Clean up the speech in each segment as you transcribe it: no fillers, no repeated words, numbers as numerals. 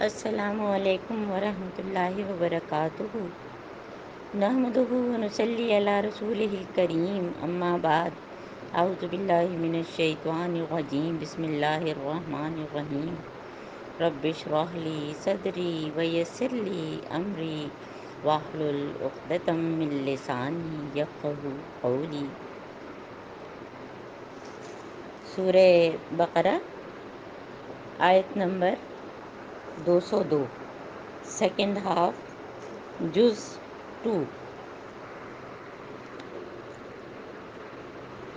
السلام علیکم ورحمۃ اللہ وبرکاتہ نحمده ونصلی علی رسولہ الکریم اما بعد اعوذ باللہ من الشیطان الرجیم بسم اللہ الرحمن الرحیم رب اشرح لی صدری ویسر لی امری واحلل عقدۃ من لسانی یفقہوا قولی۔ سورہ بقرہ آیت نمبر 202، سیکنڈ ہاف، جز 2۔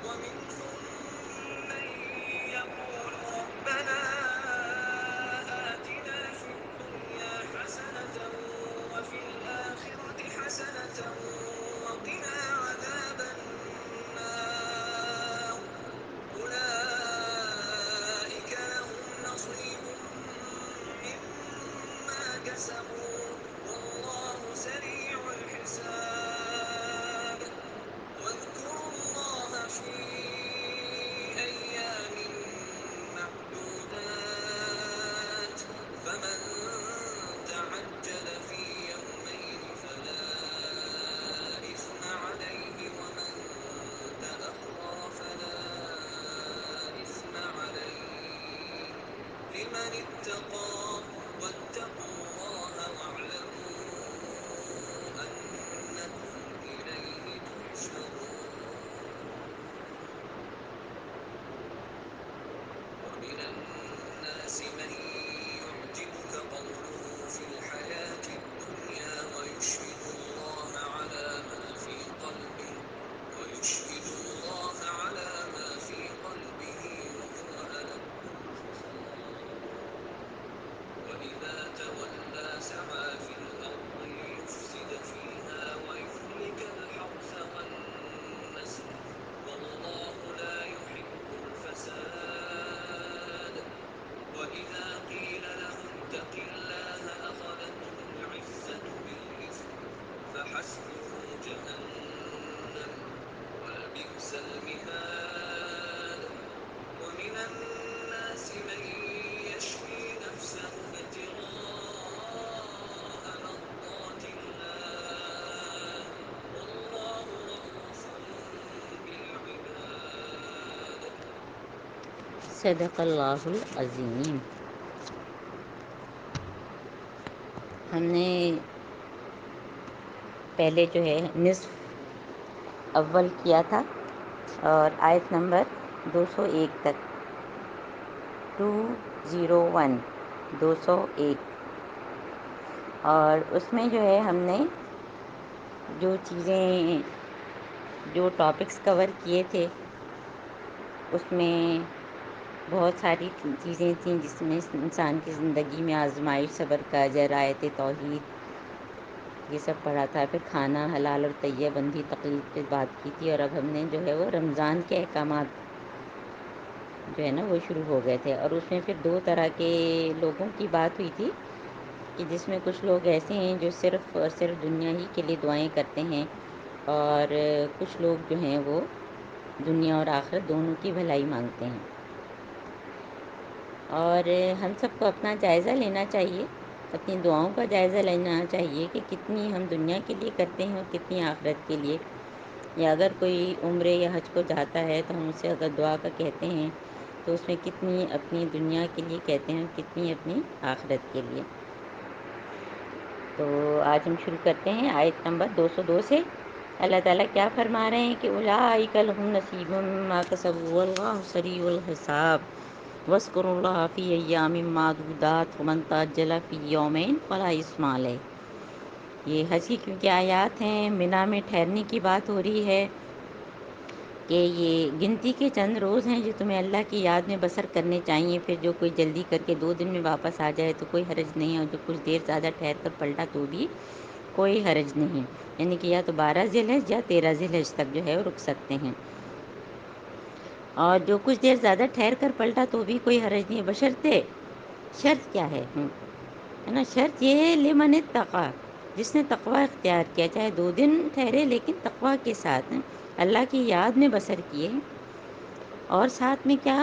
ومنهم من يقول ربنا آتنا في الدنيا حسنة وفي الآخرة حسنة وقنا عذاب النار أولئك لهم نصيب مما كسبوا والله سريع الحساب واذكروا الله في أيام معدودات فمن تعجل في يومين فلا إثم عليه ومن تأخر فلا إثم عليه لمن اتقى واتقوا الله واعلموا أنكم إليه تحشرون ومن الناس من يعجبك قوله في الحياة الدنيا ويشهد الله على ما في قلبه وهو ألد الخصام وإذا تولى سعى في الأرض ليفسد فيها ويهلك الحرث والنسل والله لا يحب الفساد وإذا قيل له اتق الله أخذته العزة بالإثم فحسبه جهنم ولبئس المهاد ومن الناس من يشري نفسه ابتغاء مرضات الله والله رؤوف بالعباد صدق اللہ العظیم۔ ہم نے پہلے جو ہے نصف اول کیا تھا اور آیت نمبر 201 تک، 201، 201، اور اس میں جو ہے ہم نے جو چیزیں، جو ٹاپکس کور کیے تھے اس میں بہت ساری چیزیں تھیں جس میں انسان کی زندگی میں آزمائش، صبر کا اجر، آیت توحید، یہ سب پڑھا تھا۔ پھر کھانا حلال اور طیب بندی تقلید پہ بات کی تھی، اور اب ہم نے جو ہے وہ رمضان کے احکامات جو ہے نا وہ شروع ہو گئے تھے، اور اس میں پھر دو طرح کے لوگوں کی بات ہوئی تھی کہ جس میں کچھ لوگ ایسے ہیں جو صرف اور صرف دنیا ہی کے لیے دعائیں کرتے ہیں، اور کچھ لوگ جو ہیں وہ دنیا اور آخرت دونوں کی بھلائی مانگتے ہیں۔ اور ہم سب کو اپنا جائزہ لینا چاہیے، اپنی دعاؤں کا جائزہ لینا چاہیے کہ کتنی ہم دنیا کے لیے کرتے ہیں اور کتنی آخرت کے لیے۔ یا اگر کوئی عمرے یا حج کو جاتا ہے تو ہم اسے اگر دعا کا کہتے ہیں تو اس میں کتنی اپنی دنیا کے لیے کہتے ہیں اور کتنی اپنی آخرت کے لیے۔ تو آج ہم شروع کرتے ہیں آیت نمبر 202 سے۔ اللہ تعالیٰ کیا فرما رہے ہیں کہ اولئک لہم نصیب مما کسبوا واللہ سریع الحساب واذکروا اللہ فی ایام معدودات ومن تعجل فی یومین فلا اثم علیہ۔ یہ حج کی کیونکہ آیات ہیں، منا میں ٹھہرنے کی بات ہو رہی ہے کہ یہ گنتی کے چند روز ہیں جو تمہیں اللہ کی یاد میں بسر کرنے چاہیے، پھر جو کوئی جلدی کر کے 2 دن میں واپس آ جائے تو کوئی حرج نہیں، اور جو کچھ دیر زیادہ ٹھہر کر پلٹا تو بھی کوئی حرج نہیں، یعنی کہ یا تو 12 ذی الحج یا 13 ذی الحج تک جو ہے وہ رک سکتے ہیں، اور جو کچھ دیر زیادہ ٹھہر کر پلٹا تو بھی کوئی حرج نہیں، بشرطے، شرط کیا ہے نا، شرط یہ ہے لمن اتقی، جس نے تقوی اختیار کیا، چاہے 2 دن ٹھہرے لیکن تقوی کے ساتھ اللہ کی یاد میں بسر کیے، اور ساتھ میں کیا،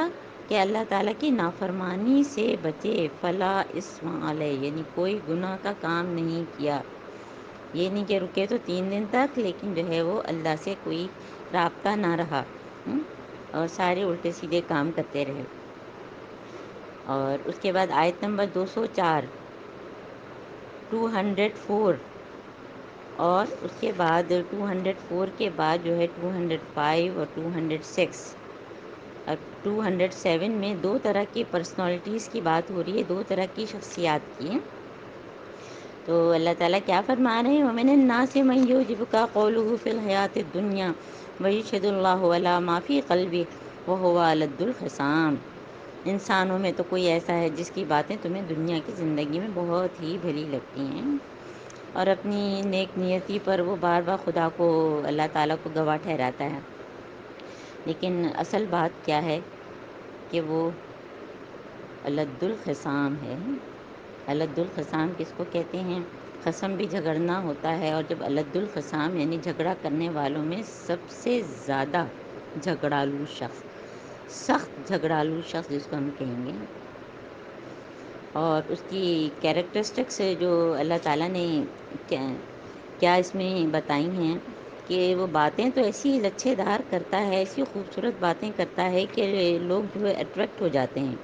کہ اللہ تعالیٰ کی نافرمانی سے بچے، فلا اسم علیہ، یعنی کوئی گناہ کا کام نہیں کیا. یہ نہیں کہ رکے تو 3 دن تک لیکن جو ہے وہ اللہ سے کوئی رابطہ نہ رہا، اور سارے الٹے سیدھے کام کرتے رہے. اور اس کے بعد آیت نمبر 204، 204، اور اس کے بعد 204 کے بعد جو ہے 205 اور 206 اور 207 میں 2 طرح کی پرسنالٹیز کی بات ہو رہی ہے، 2 طرح کی شخصیات کی. تو اللہ تعالیٰ کیا فرما رہے ہیں؟ وَمِنَ النَّاسِ مَن يُعْجِبُكَ قَوْلُهُ فِي الْحَيَاةِ الدُّنْيَا وَيُشْهِدُ اللَّهُ عَلَىٰ مَا فِي قَلْبِهِ وَهُوَ أَلَدُّ الْخِصَامِ. انسانوں میں تو کوئی ایسا ہے جس کی باتیں تمہیں دنیا کی زندگی میں بہت ہی بھلی لگتی ہیں، اور اپنی نیک نیتی پر وہ بار بار خدا کو، اللہ تعالیٰ کو گواہ ٹھہراتا ہے. لیکن اصل بات کیا ہے کہ وہ الد الخصام ہے. الد الخصام کس کو کہتے ہیں؟ قسم بھی جھگڑنا ہوتا ہے، اور جب الد الخصام یعنی جھگڑا کرنے والوں میں سب سے زیادہ جھگڑالو شخص، سخت جھگڑالو شخص جس کو ہم کہیں گے. اور اس کی کیریکٹرسٹکس جو اللہ تعالیٰ نے کیا اس میں بتائی ہیں کہ وہ باتیں تو ایسی لچھے دار کرتا ہے، ایسی خوبصورت باتیں کرتا ہے کہ لوگ جو ہے اٹریکٹ ہو جاتے ہیں.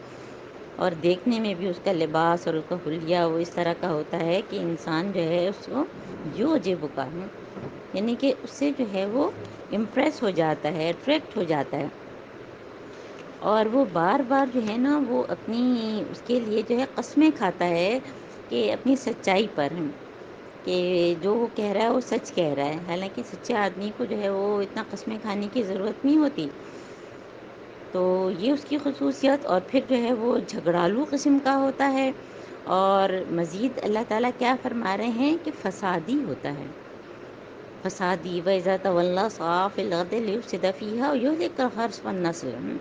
اور دیکھنے میں بھی اس کا لباس اور اس کا حلیہ وہ اس طرح کا ہوتا ہے کہ انسان جو ہے اس کو جو عجیب کا ہے، یعنی کہ اس سے جو ہے وہ امپریس ہو جاتا ہے، اٹریکٹ ہو جاتا ہے. اور وہ بار بار جو ہے نا وہ اپنی اس کے لیے جو ہے قسمیں کھاتا ہے کہ اپنی سچائی پر، کہ جو وہ کہہ رہا ہے وہ سچ کہہ رہا ہے. حالانکہ سچے آدمی کو جو ہے وہ اتنا قسمیں کھانے کی ضرورت نہیں ہوتی. تو یہ اس کی خصوصیت. اور پھر جو ہے وہ جھگڑالو قسم کا ہوتا ہے، اور مزید اللہ تعالیٰ کیا فرما رہے ہیں کہ فسادی ہوتا ہے. فسادی وَإِذَا تَوَلَّىٰ سَعَىٰ فِي الْأَرْضِ لِيُفْسِدَ فِيهَا وَيُهْلِكَ الْحَرْثَ وَالنَّسْلَ.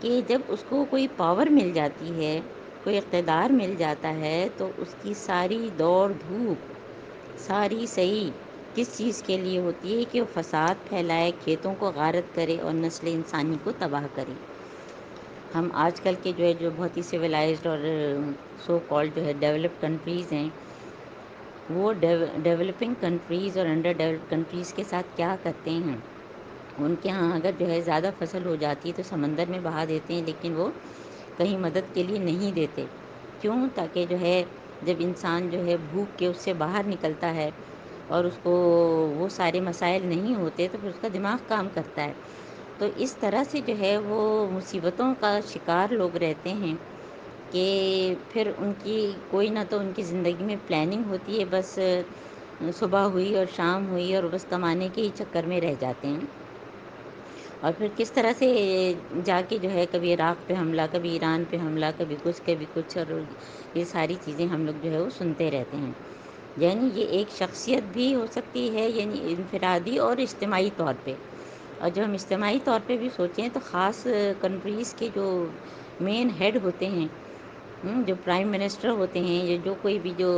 کہ جب اس کو کوئی پاور مل جاتی ہے، کوئی اقتدار مل جاتا ہے، تو اس کی ساری دوڑ دھوپ، ساری صحیح کس چیز کے لیے ہوتی ہے کہ وہ فساد پھیلائے، کھیتوں کو غارت کرے اور نسل انسانی کو تباہ کرے. ہم آج کل کے جو ہے جو بہت ہی سویلائزڈ اور سو کالڈ جو ہے ڈیولپڈ کنٹریز ہیں، وہ ڈیولپنگ کنٹریز اور انڈر ڈیولپڈ کنٹریز کے ساتھ کیا کرتے ہیں؟ ان کے ہاں اگر جو ہے زیادہ فصل ہو جاتی ہے تو سمندر میں بہا دیتے ہیں، لیکن وہ کہیں مدد کے لیے نہیں دیتے. کیوں؟ تاکہ جو ہے جب انسان جو ہے بھوک کے اس سے باہر نکلتا ہے اور اس کو وہ سارے مسائل نہیں ہوتے تو پھر اس کا دماغ کام کرتا ہے. تو اس طرح سے جو ہے وہ مصیبتوں کا شکار لوگ رہتے ہیں کہ پھر ان کی کوئی نہ تو ان کی زندگی میں پلاننگ ہوتی ہے، بس صبح ہوئی اور شام ہوئی اور بس کمانے کے ہی چکر میں رہ جاتے ہیں. اور پھر کس طرح سے جا کے جو ہے کبھی عراق پہ حملہ، کبھی ایران پہ حملہ، کبھی کچھ، اور یہ ساری چیزیں ہم لوگ جو ہے وہ سنتے رہتے ہیں. یعنی یہ ایک شخصیت بھی ہو سکتی ہے، یعنی انفرادی اور اجتماعی طور پہ. اور جب ہم اجتماعی طور پہ بھی سوچیں تو خاص کنٹریز کے جو مین ہیڈ ہوتے ہیں، جو پرائم منسٹر ہوتے ہیں، یا جو کوئی بھی جو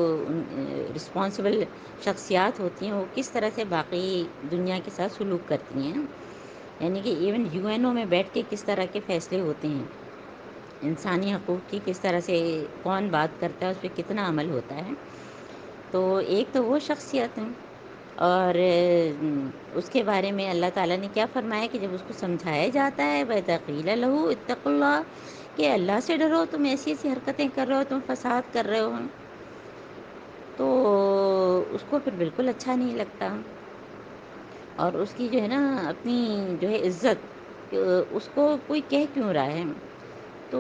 رسپانسبل شخصیات ہوتی ہیں، وہ کس طرح سے باقی دنیا کے ساتھ سلوک کرتی ہیں. یعنی کہ ایون یو این او میں بیٹھ کے کس طرح کے فیصلے ہوتے ہیں، انسانی حقوق کی کس طرح سے کون بات کرتا ہے، اس پہ کتنا عمل ہوتا ہے. تو ایک تو وہ شخصیت ہیں. اور اس کے بارے میں اللہ تعالیٰ نے کیا فرمایا کہ جب اس کو سمجھایا جاتا ہے وَإِذَا قِيلَ لَهُ اتَّقُوا اللَّهَ، کہ اللہ سے ڈرو، تم ایسی ایسی حرکتیں کر رہے ہو، تم فساد کر رہے ہو، تو اس کو پھر بالکل اچھا نہیں لگتا. اور اس کی جو ہے نا اپنی جو ہے عزت، کہ اس کو کوئی کہہ کیوں رہا ہے، تو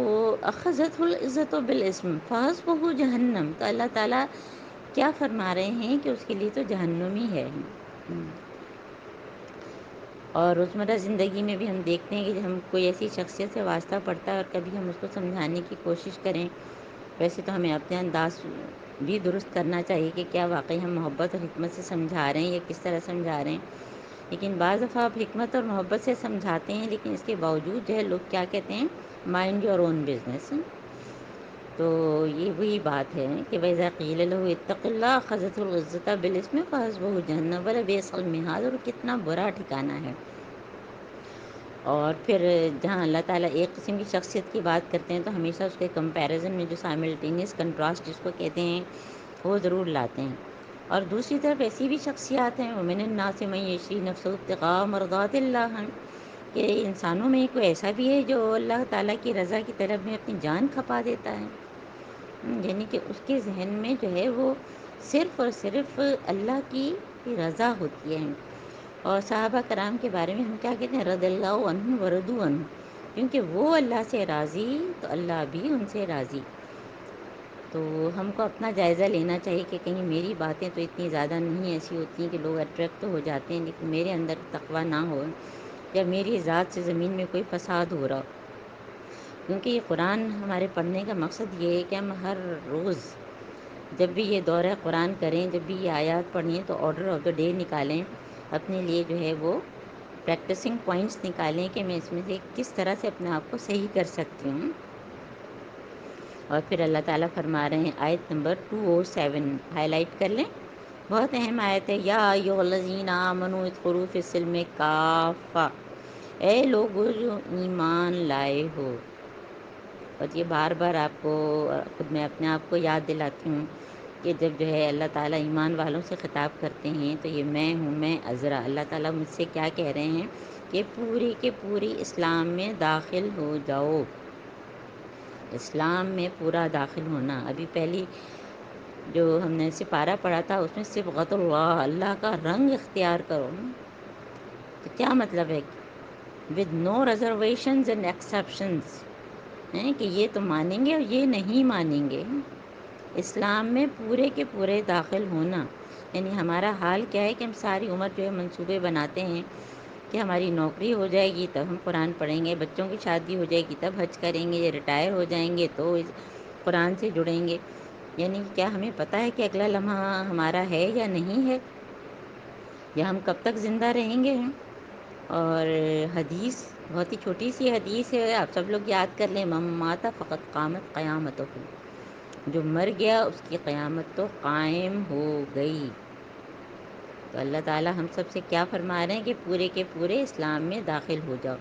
اخذتہ العزت بالاسم فحسبہ جہنم. تو اللہ تعالیٰ کیا فرما رہے ہیں کہ اس کے لیے تو جہنم ہی ہے. اور روزمرہ زندگی میں بھی ہم دیکھتے ہیں کہ جب ہم کوئی ایسی شخصیت سے واسطہ پڑتا ہے اور کبھی ہم اس کو سمجھانے کی کوشش کریں، ویسے تو ہمیں اپنے انداز بھی درست کرنا چاہیے کہ کیا واقعی ہم محبت اور حکمت سے سمجھا رہے ہیں یا کس طرح سمجھا رہے ہیں. لیکن بعض دفعہ آپ حکمت اور محبت سے سمجھاتے ہیں، لیکن اس کے باوجود جو ہے لوگ کیا کہتے ہیں، مائنڈ یور اون بزنس. تو یہ وہی بات ہے کہ وَإِذَا قِيلَ لَهُ اتَّقِ اللَّهَ أَخَذَتْهُ الْعِزَّةُ بِالْإِثْمِ فَحَسْبُهُ جَهَنَّمُ وَلَبِئْسَ الْمِهَادُ. اور کتنا برا ٹھکانہ ہے. اور پھر جہاں اللہ تعالیٰ ایک قسم کی شخصیت کی بات کرتے ہیں تو ہمیشہ اس کے کمپیریزن میں جو سائملٹینیس کنٹراسٹ جس کو کہتے ہیں وہ ضرور لاتے ہیں. اور دوسری طرف ایسی بھی شخصیات ہیں ومن الناس من یشری نفسه ابتغاء مرضات اللہ، کہ انسانوں میں کوئی ایسا بھی ہے جو اللہ تعالیٰ کی رضا کی طلب میں اپنی جان کھپا دیتا ہے. یعنی کہ اس کے ذہن میں جو ہے وہ صرف اور صرف اللہ کی رضا ہوتی ہے. اور صحابہ کرام کے بارے میں ہم کیا کہتے ہیں، رضی اللہ عنہ ورضوا عنہ، کیونکہ وہ اللہ سے راضی تو اللہ بھی ان سے راضی. تو ہم کو اپنا جائزہ لینا چاہیے کہ کہیں میری باتیں تو اتنی زیادہ نہیں ایسی ہوتی ہیں کہ لوگ اٹریکٹ ہو جاتے ہیں لیکن میرے اندر تقویٰ نہ ہو، یا میری ذات سے زمین میں کوئی فساد ہو رہا ہو. کیونکہ یہ قرآن ہمارے پڑھنے کا مقصد یہ ہے کہ ہم ہر روز جب بھی یہ دورہ قرآن کریں، جب بھی یہ آیات پڑھیں تو آرڈر آف دا ڈے نکالیں اپنے لیے، جو ہے وہ پریکٹسنگ پوائنٹس نکالیں کہ میں اس میں سے کس طرح سے اپنے آپ کو صحیح کر سکتی ہوں. اور پھر اللہ تعالیٰ فرما رہے ہیں آیت نمبر 207 ہائی لائٹ کر لیں، بہت اہم آیت ہے. یا ایھا الذین آمنوا ادخلوا فی السلم کافہ، اے لوگو جو ایمان لائے ہو. اور یہ بار بار آپ کو خود میں اپنے آپ کو یاد دلاتی ہوں کہ جب جو ہے اللہ تعالیٰ ایمان والوں سے خطاب کرتے ہیں تو یہ میں ہوں، میں عذرا، اللہ تعالیٰ مجھ سے کیا کہہ رہے ہیں کہ پوری کے پوری اسلام میں داخل ہو جاؤ. اسلام میں پورا داخل ہونا. ابھی پہلی جو ہم نے سپارہ پڑھا تھا اس میں صبغۃ اللہ، اللہ کا رنگ اختیار کرو. تو کیا مطلب ہے، with no reservations and exceptions, ہیں کہ یہ تو مانیں گے اور یہ نہیں مانیں گے. اسلام میں پورے کے پورے داخل ہونا. یعنی ہمارا حال کیا ہے کہ ہم ساری عمر جو ہے منصوبے بناتے ہیں کہ ہماری نوکری ہو جائے گی تب ہم قرآن پڑھیں گے، بچوں کی شادی ہو جائے گی تب حج کریں گے، یہ ریٹائر ہو جائیں گے تو قرآن سے جڑیں گے. یعنی کیا ہمیں پتہ ہے کہ اگلا لمحہ ہمارا ہے یا نہیں ہے، یا ہم کب تک زندہ رہیں گے. اور حدیث بہت ہی چھوٹی سی حدیث ہے، آپ سب لوگ یاد کر لیں، من مات فقط قامت قیامتہ، جو مر گیا اس کی قیامت تو قائم ہو گئی. تو اللہ تعالیٰ ہم سب سے کیا فرما رہے ہیں کہ پورے کے پورے اسلام میں داخل ہو جاؤ.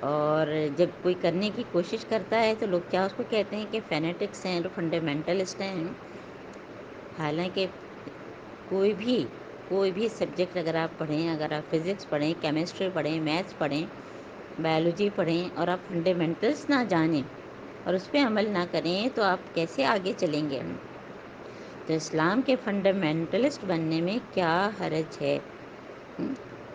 اور جب کوئی کرنے کی کوشش کرتا ہے تو لوگ کیا اس کو کہتے ہیں کہ فینیٹکس ہیں، جو فنڈامنٹلسٹ ہیں. حالانکہ کوئی بھی سبجیکٹ اگر آپ پڑھیں، اگر آپ فزکس پڑھیں، کیمسٹری پڑھیں، میتھس پڑھیں، بایولوجی پڑھیں، اور آپ فنڈامنٹلس نہ جانیں اور اس پہ عمل نہ کریں تو آپ کیسے آگے چلیں گے. تو اسلام کے فنڈامنٹلسٹ بننے میں کیا حرج ہے.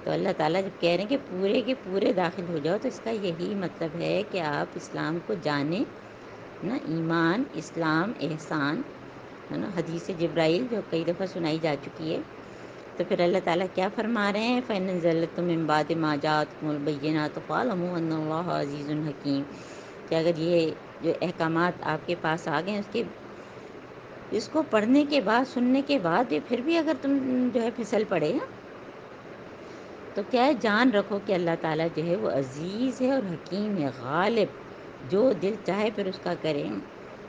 تو اللہ تعالیٰ جب کہہ رہے ہیں کہ پورے کے پورے داخل ہو جاؤ تو اس کا یہی مطلب ہے کہ آپ اسلام کو جانیں نا. ایمان، اسلام، احسان، ہے نا، حدیث جبرائیل جو کئی دفعہ سنائی جا چکی ہے. تو پھر اللہ تعالیٰ کیا فرما رہے ہیں، فَإِنْ زَلَّتُم مِّن بَعْدِ مَا جَاءَتْكُمُ الْبَيِّنَاتُ فَاعْلَمُوا أَنَّ اللَّهَ عَزِيزٌ حَكِيمٌ، کہ اگر یہ جو احکامات آپ کے پاس آ گئے اس کو پڑھنے کے بعد، سننے کے بعد بھی پھر بھی اگر تم جو ہے پھسل پڑے تو کیا ہے، جان رکھو کہ اللہ تعالیٰ جو ہے وہ عزیز ہے اور حکیم ہے، غالب، جو دل چاہے پھر اس کا کریں.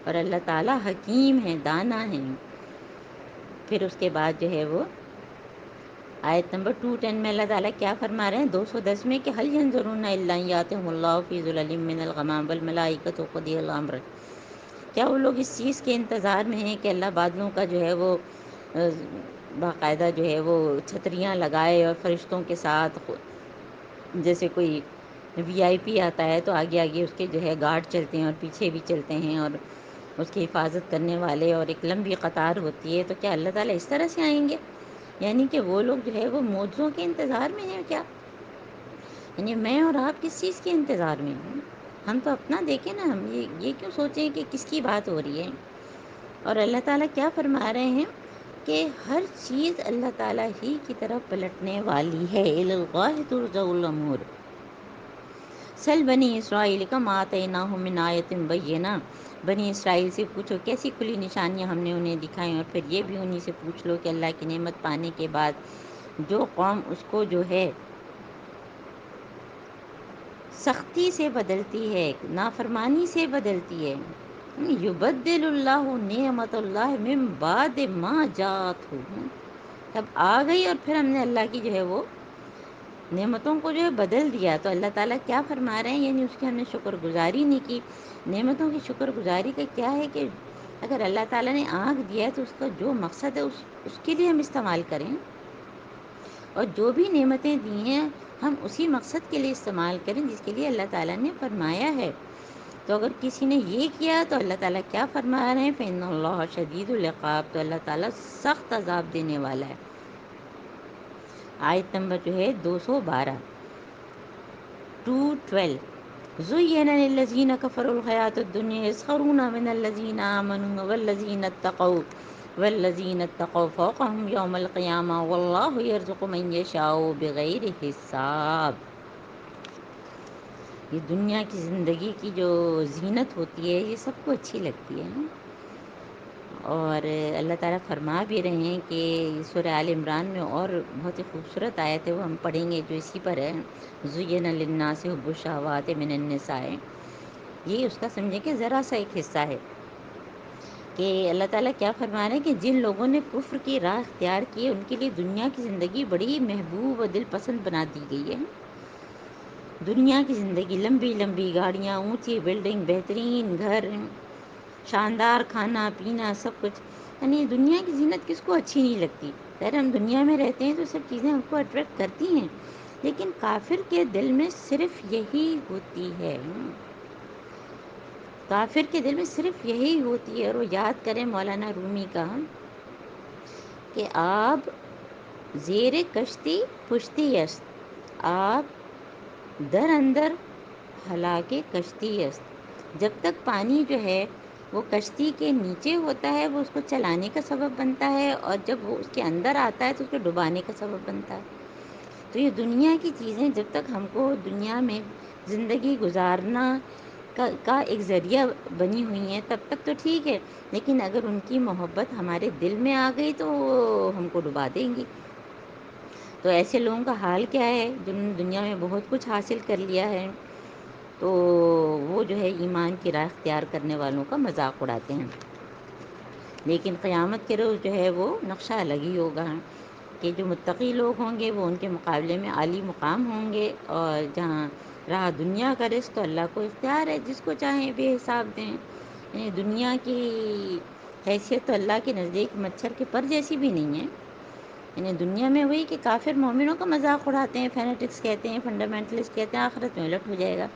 اور اللہ تعالیٰ حکیم ہے، دانا ہے. پھر اس کے بعد جو ہے وہ آیت نمبر 210 میں اللہ تعالیٰ کیا فرما رہے ہیں، 210 میں، کہ هل ينظرون الا ان ياتهم الله في ظلل من الغمام والملائكة وقضي الامر. کیا وہ لوگ اس چیز کے انتظار میں ہیں کہ اللہ بادلوں کا جو ہے وہ باقاعدہ جو ہے وہ چھتریاں لگائے اور فرشتوں کے ساتھ، جیسے کوئی وی آئی پی آتا ہے تو آگے آگے اس کے جو ہے گارڈ چلتے ہیں اور پیچھے بھی چلتے ہیں اور اس کی حفاظت کرنے والے، اور ایک لمبی قطار ہوتی ہے. تو کیا اللہ تعالیٰ اس طرح سے آئیں گے؟ یعنی کہ وہ لوگ جو ہے وہ معجزوں کے انتظار میں ہیں کیا؟ یعنی میں اور آپ کس چیز کے انتظار میں ہیں؟ ہم تو اپنا دیکھیں نا. ہم یہ کیوں سوچیں کہ کس کی بات ہو رہی ہے. اور اللہ تعالیٰ کیا فرما رہے ہیں کہ ہر چیز اللہ تعالیٰ ہی کی طرف پلٹنے والی ہے. الی اللہ ترجع الامور. سل بنی اسرائیل کم آتیناہم من آیۃ بینہ، بنی اسرائیل سے پوچھو کیسی کھلی نشانیاں ہم نے انہیں دکھائیں. اور پھر یہ بھی انہی سے پوچھ لو کہ اللہ کی نعمت پانے کے بعد جو قوم اس کو جو ہے سختی سے بدلتی ہے، نافرمانی سے بدلتی ہے، یبدل اللہ نعمت اللہ من بعد ما جاءتہ، تب آ گئی اور پھر ہم نے اللہ کی جو ہے وہ نعمتوں کو جو ہے بدل دیا، تو اللہ تعالیٰ کیا فرما رہے ہیں، یعنی اس کی ہم نے شکر گزاری نہیں کی۔ نعمتوں کی شکر گزاری کا کیا ہے کہ اگر اللہ تعالیٰ نے آنکھ دیا ہے تو اس کا جو مقصد ہے اس کے لیے ہم استعمال کریں، اور جو بھی نعمتیں دی ہیں ہم اسی مقصد کے لیے استعمال کریں جس کے لیے اللہ تعالیٰ نے فرمایا ہے۔ تو اگر کسی نے یہ کیا تو اللہ تعالیٰ کیا فرما رہے ہیں، فَإِنَّ اللَّهَ شَدِيدُ الْعِقَابِ، تو اللہ تعالیٰ سخت عذاب دینے والا ہے۔ آیت نمبر جو ہے 212، 212۔ زُيِّنَ لِلَّذِينَ كَفَرُوا الْحَيَاةُ الدُّنْيَا يَسْخَرُونَ مِنَ الَّذِينَ آمَنُوا وَالَّذِينَ اتَّقَوْا فَوْقَهُمْ يَوْمَ الْقِيَامَةِ وَاللَّهُ يَرْزُقُ مَن يَشَاءُ بِغَيْرِ حساب۔ یہ دنیا کی زندگی کی جو زینت ہوتی ہے یہ سب کو اچھی لگتی ہے نا، اور اللہ تعالیٰ فرما بھی رہے ہیں کہ سورہ آل عمران میں اور بہت ہی خوبصورت آیت ہے، وہ ہم پڑھیں گے جو اسی پر ہے، زُيِّنَ لِلنَّاسِ حُبُّ الشَّهَوَاتِ مِنَ النِّسَاءِ۔ یہ اس کا سمجھیں کہ ذرا سا ایک حصہ ہے کہ اللہ تعالیٰ کیا فرما رہے ہیں کہ جن لوگوں نے کفر کی راہ اختیار کی ہے ان کے لیے دنیا کی زندگی بڑی محبوب و دل پسند بنا دی گئی ہے۔ دنیا کی زندگی، لمبی لمبی گاڑیاں، اونچی بلڈنگ، بہترین گھر، شاندار کھانا پینا، سب کچھ، یعنی دنیا کی زینت کس کو اچھی نہیں لگتی؟ خیر ہم دنیا میں رہتے ہیں تو سب چیزیں ہم کو اٹریکٹ کرتی ہیں، لیکن کافر کے دل میں صرف یہی ہوتی ہے، کافر کے دل میں صرف یہی ہوتی ہے۔ اور وہ یاد کریں مولانا رومی کا کہ آب زیر کشتی پشتی است، آب در اندر ہلاکِ کشتی است۔ جب تک پانی جو ہے وہ کشتی کے نیچے ہوتا ہے وہ اس کو چلانے کا سبب بنتا ہے، اور جب وہ اس کے اندر آتا ہے تو اس کو ڈبانے کا سبب بنتا ہے۔ تو یہ دنیا کی چیزیں جب تک ہم کو دنیا میں زندگی گزارنا کا ایک ذریعہ بنی ہوئی ہیں تب تک تو ٹھیک ہے، لیکن اگر ان کی محبت ہمارے دل میں آ گئی تو وہ ہم کو ڈبا دیں گی۔ تو ایسے لوگوں کا حال کیا ہے جنہوں نے دنیا میں بہت کچھ حاصل کر لیا ہے، تو وہ جو ہے ایمان کی راہ اختیار کرنے والوں کا مذاق اڑاتے ہیں، لیکن قیامت کے روز جو ہے وہ نقشہ الگ ہی ہوگا کہ جو متقی لوگ ہوں گے وہ ان کے مقابلے میں عالی مقام ہوں گے، اور جہاں رہا دنیا کا رزق تو اللہ کو اختیار ہے، جس کو چاہیں بے حساب دیں، یعنی دنیا کی حیثیت تو اللہ کے نزدیک مچھر کے پر جیسی بھی نہیں ہے۔ یعنی دنیا میں وہی کہ کافر مومنوں کا مذاق اڑاتے ہیں، فینیٹکس کہتے ہیں، فنڈامنٹلسٹ کہتے ہیں، آخرت میں الٹ ہو جائے گا۔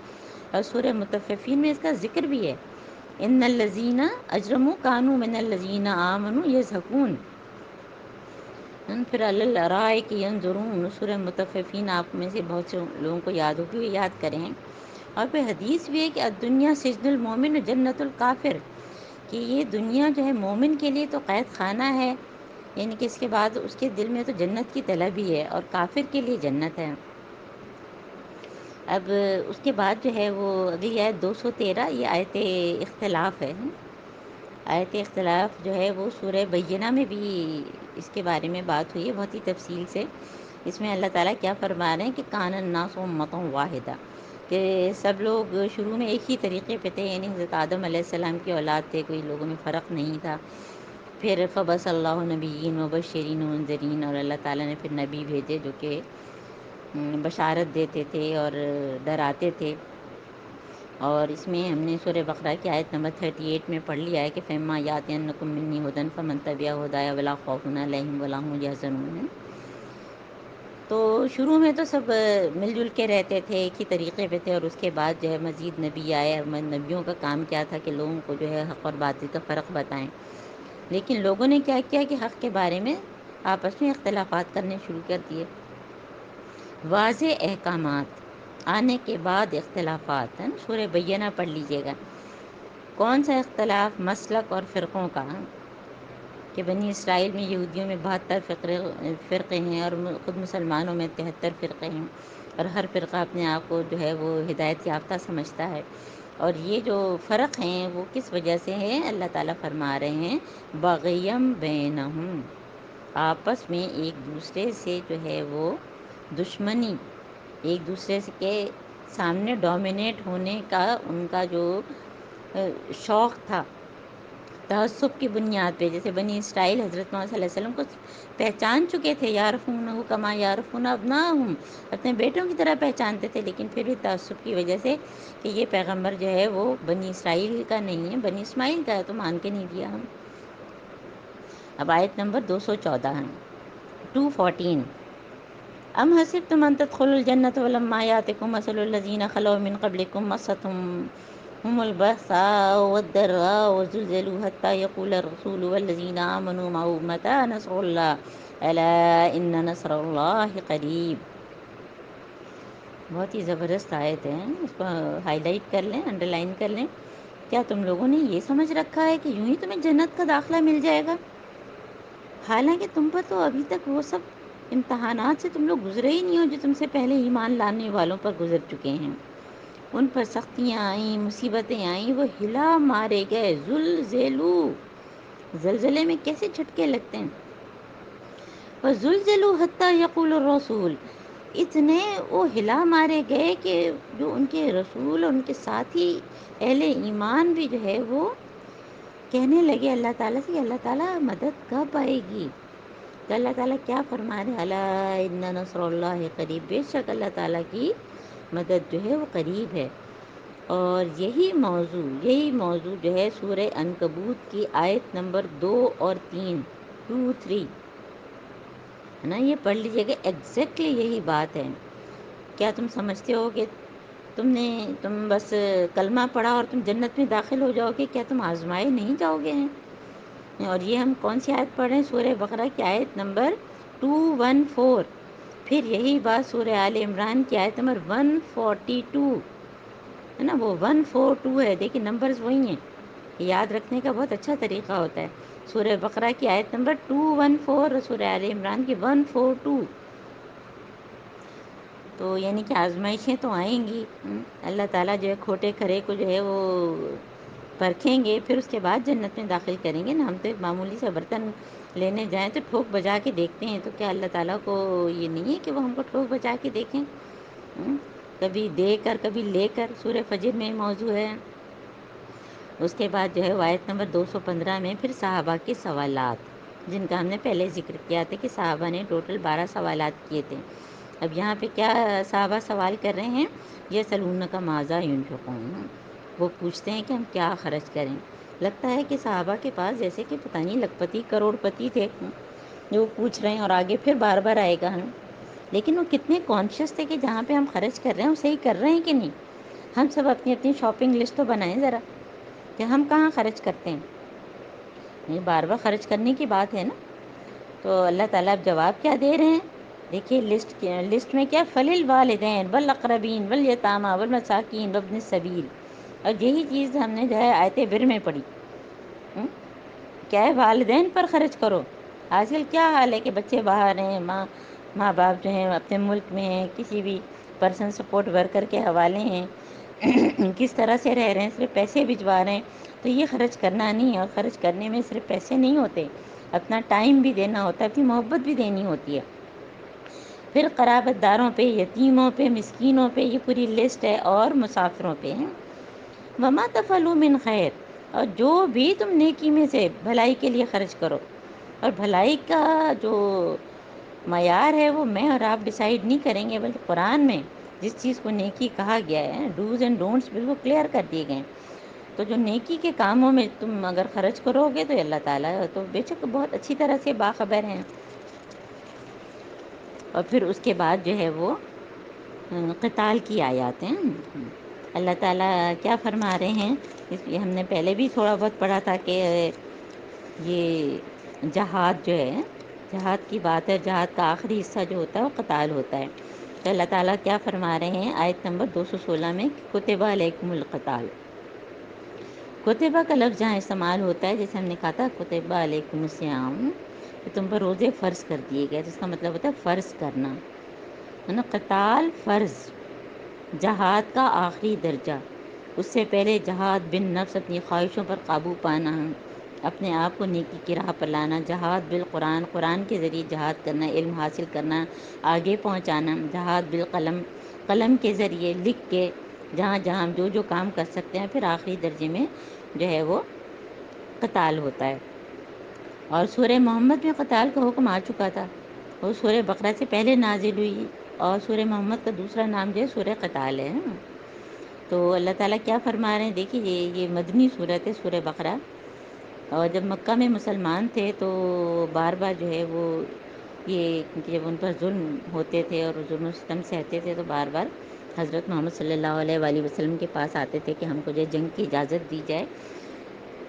اور سورہ مطففین میں اس کا ذکر بھی ہے، ان الذین اجرموا کانوا من الذین آمنوا یضحکون، پھر علی الارائک ینظرون، سورہ مطففین آپ میں سے بہت سے لوگوں کو یاد ہوگی، وہ یاد کریں۔ اور پھر حدیث بھی ہے کہ الدنیا سجن المومن و جنت الکافر، کہ یہ دنیا جو ہے مومن کے لیے تو قید خانہ ہے، یعنی کہ اس کے بعد اس کے دل میں تو جنت کی طلب ہی ہے، اور کافر کے لیے جنت ہے۔ اب اس کے بعد جو ہے وہ اگلی آیت 213، یہ آیت اختلاف ہے۔ آیت اختلاف جو ہے وہ سورہ بینہ میں بھی اس کے بارے میں بات ہوئی ہے بہت ہی تفصیل سے۔ اس میں اللہ تعالیٰ کیا فرما رہے ہیں کہ کان الناس امۃ واحدہ، کہ سب لوگ شروع میں ایک ہی طریقے پہ تھے، یعنی حضرت آدم علیہ السلام کی اولاد تھے، کوئی لوگوں میں فرق نہیں تھا۔ پھر فبعث اللہ نبیین مبشرین و منذرین، اور اللہ تعالیٰ نے پھر نبی بھیجے جو کہ بشارت دیتے تھے اور ڈراتے تھے۔ اور اس میں ہم نے سورہ بقرہ کی آیت نمبر 38 میں پڑھ لیا ہے کہ فَإِمَّا يَأْتِيَنَّكُم مِّنِّي هُدًى فَمَن تَبِعَ هُدَايَ وَلَا خَوْفٌ عَلَيْهِمْ وَلَا هُمْ يَحْزَنُونَ۔ تو شروع میں تو سب مل جل کے رہتے تھے، ایک ہی طریقے پہ تھے، اور اس کے بعد جو ہے مزید نبی آئے، نبیوں کا کام کیا تھا کہ لوگوں کو جو ہے حق اور باطل کا فرق بتائیں، لیکن لوگوں نے کیا کیا کہ حق کے بارے میں آپس میں اختلافات کرنے شروع کر دیے۔ واضح احکامات آنے کے بعد اختلافات ہیں، سورہ بینہ پڑھ لیجئے گا۔ کون سا اختلاف؟ مسلک اور فرقوں کا، کہ بنی اسرائیل میں یہودیوں میں 72 فرقے ہیں، اور خود مسلمانوں میں 73 فرقے ہیں، اور ہر فرقہ اپنے آپ کو جو ہے وہ ہدایت یافتہ سمجھتا ہے۔ اور یہ جو فرق ہیں وہ کس وجہ سے ہیں؟ اللہ تعالیٰ فرما رہے ہیں بغیم بینہم، آپس میں ایک دوسرے سے جو ہے وہ دشمنی، ایک دوسرے کے سامنے ڈومینیٹ ہونے کا ان کا جو شوق تھا، تعصب کی بنیاد پہ، جیسے بنی اسرائیل حضرت محمد صلی اللہ علیہ وسلم کو پہچان چکے تھے، یعرفونہ کما یعرفون ابناءہم، اپنے بیٹوں کی طرح پہچانتے تھے، لیکن پھر بھی تعصب کی وجہ سے کہ یہ پیغمبر جو ہے وہ بنی اسرائیل کا نہیں ہے، بنی اسماعیل کا ہے، تو مان کے نہیں دیا ہم۔ اب آیت نمبر 214 ہے، 214۔ ام حسبتم ان تدخلوا الجنة ولما يأتكم مثل الذين خلوا من قبلكم مستهم البأساء والضراء وزلزلوا حتى يقول الرسول والذين آمنوا معه متى نصر الله ألا إن نصر الله قریب۔ بہت ہی زبردست آیت ہے، اس کو ہائی لائٹ کر لیں، انڈر لائن کر لیں۔ کیا تم لوگوں نے یہ سمجھ رکھا ہے کہ یوں ہی تمہیں جنت کا داخلہ مل جائے گا؟ حالانکہ تم پر تو ابھی تک وہ سب امتحانات سے تم لوگ گزرے ہی نہیں ہو جو تم سے پہلے ایمان لانے والوں پر گزر چکے ہیں۔ ان پر سختیاں آئیں، مصیبتیں آئیں، وہ ہلا مارے گئے، زلزلو، زلزلے میں کیسے جھٹکے لگتے ہیں، وَزُلْزِلُوا حَتَّى يَقُولَ الرَّسُولُ، اتنے وہ ہلا مارے گئے کہ جو ان کے رسول اور ان کے ساتھی اہل ایمان بھی جو ہے وہ کہنے لگے اللہ تعالیٰ سے کہ اللہ تعالیٰ مدد کب آئے گی؟ تو اللہ تعالیٰ کیا فرما رہے ہیں، الا ان نصر اللہ قریب، بے شک اللہ تعالیٰ کی مدد جو ہے وہ قریب ہے۔ اور یہی موضوع جو ہے سورہ عنکبوت کی آیت نمبر 2 اور 3، 2، 3 ہے نا، یہ پڑھ لیجئے گا، ایگزیکٹلی یہی بات ہے۔ کیا تم سمجھتے ہو کہ تم بس کلمہ پڑھا اور تم جنت میں داخل ہو جاؤ گے؟ کیا تم آزمائے نہیں جاؤ گے ہیں؟ اور یہ ہم کون سی آیت پڑھ رہے ہیں؟ سورہ بقرہ کی آیت نمبر 214۔ پھر یہی بات سورہ آل عمران کی آیت نمبر 142 ہے نا، وہ 142 ہے، دیکھیں نمبرز وہی ہیں، یاد رکھنے کا بہت اچھا طریقہ ہوتا ہے۔ سورہ بقرہ کی آیت نمبر 214 اور سورہ آل عمران کی 142۔ تو یعنی کہ آزمائشیں تو آئیں گی، اللہ تعالیٰ جو ہے کھوٹے کھرے کو جو ہے وہ پرکھیں گے، پھر اس کے بعد جنت میں داخل کریں گے نا۔ ہم تو ایک معمولی سے برتن لینے جائیں تو ٹھوک بجا کے دیکھتے ہیں، تو کیا اللہ تعالیٰ کو یہ نہیں ہے کہ وہ ہم کو ٹھوک بجا کے دیکھیں؟ کبھی دے کر کبھی لے کر، سورہ فجر میں موضوع ہے۔ اس کے بعد جو ہے آیت نمبر 215 میں پھر صحابہ کے سوالات، جن کا ہم نے پہلے ذکر کیا تھا کہ صحابہ نے ٹوٹل 12 سوالات کیے تھے۔ اب یہاں پہ کیا صحابہ سوال کر رہے ہیں، یسألونک ماذا ینفقون، وہ پوچھتے ہیں کہ ہم کیا خرچ کریں۔ لگتا ہے کہ صحابہ کے پاس جیسے کہ پتہ نہیں لکھپتی کروڑ پتی تھے جو پوچھ رہے ہیں، اور آگے پھر بار بار آئے گا ہم، لیکن وہ کتنے کانشیس تھے کہ جہاں پہ ہم خرچ کر رہے ہیں وہ صحیح کر رہے ہیں کہ نہیں۔ ہم سب اپنی اپنی شاپنگ لسٹ تو بنائیں ذرا کہ ہم کہاں خرچ کرتے ہیں، یہ بار بار خرچ کرنے کی بات ہے نا۔ تو اللہ تعالیٰ اب جواب کیا دے رہے ہیں، دیکھیے لسٹ میں کیا، فَلِلْوَالِدَيْنِ وَالْأَقْرَبِينَ وَالْيَتَامَى وَالْمَسَاكِينِ وَابْنِ السَّبِيلِ، اور یہی چیز ہم نے جو ہے آیت بر میں پڑھی، کیا ہے، والدین پر خرچ کرو۔ آج کل کیا حال ہے کہ بچے باہر ہیں، ماں باپ جو ہیں اپنے ملک میں ہیں، کسی بھی پرسن سپورٹ ورکر کے حوالے ہیں، کس طرح سے رہ رہے ہیں، صرف پیسے بھجوا رہے ہیں۔ تو یہ خرچ کرنا نہیں ہے، اور خرچ کرنے میں صرف پیسے نہیں ہوتے، اپنا ٹائم بھی دینا ہوتا ہے، اپنی محبت بھی دینی ہوتی ہے۔ پھر قرابت داروں پہ، یتیموں پہ، مسکینوں پہ، یہ پوری لسٹ ہے، اور مسافروں پہ ہیں۔ وَمَا تَفْعَلُوا مِنْ خَيْرٍ، اور جو بھی تم نیکی میں سے بھلائی کے لیے خرچ کرو، اور بھلائی کا جو معیار ہے وہ میں اور آپ ڈیسائیڈ نہیں کریں گے، بلکہ قرآن میں جس چیز کو نیکی کہا گیا ہے، ڈوز اینڈ ڈونٹس بالکل کلیئر کر دیے گئے ہیں۔ تو جو نیکی کے کاموں میں تم اگر خرچ کرو گے تو اللہ تعالیٰ تو بے شک بہت اچھی طرح سے باخبر ہیں۔ اور پھر اس کے بعد جو ہے وہ قتال کی آیات ہیں۔ اللہ تعالیٰ کیا فرما رہے ہیں، اس لیے ہم نے پہلے بھی تھوڑا بہت پڑھا تھا کہ یہ جہاد جو ہے، جہاد کی بات ہے، جہاد کا آخری حصہ جو ہوتا ہے وہ قتال ہوتا ہے۔ تو اللہ تعالیٰ کیا فرما رہے ہیں آیت نمبر 216 میں، کتب علیکم القتال۔ کتبہ کا لفظ جہاں استعمال ہوتا ہے، جیسے ہم نے کہا تھا کتب علیکم الصیام، کہ تم پر روزے فرض کر دیے گئے، جس کا مطلب ہوتا ہے فرض کرنا، ہے نا۔ قتال فرض، جہاد کا آخری درجہ، اس سے پہلے جہاد بن نفس، اپنی خواہشوں پر قابو پانا، اپنے آپ کو نیکی کی راہ پر لانا، جہاد بالقرآن، قرآن کے ذریعے جہاد کرنا، علم حاصل کرنا، آگے پہنچانا، جہاد بالقلم، قلم کے ذریعے لکھ کے جہاں جہاں جو جو کام کر سکتے ہیں، پھر آخری درجے میں جو ہے وہ قتال ہوتا ہے، اور سورہ محمد میں قتال کا حکم آ چکا تھا، وہ سورہ بقرہ سے پہلے نازل ہوئی، اور سورہ محمد کا دوسرا نام جو ہے سورہ قتال ہے۔ تو اللہ تعالیٰ کیا فرما رہے ہیں، دیکھیے یہ مدنی صورت ہے سورہ بقرہ، اور جب مکہ میں مسلمان تھے تو بار بار جو ہے وہ یہ جب ان پر ظلم ہوتے تھے اور ظلم و ستم سہتے تھے تو بار بار حضرت محمد صلی اللہ علیہ وآلہ وسلم کے پاس آتے تھے کہ ہم کو جو ہے جنگ کی اجازت دی جائے۔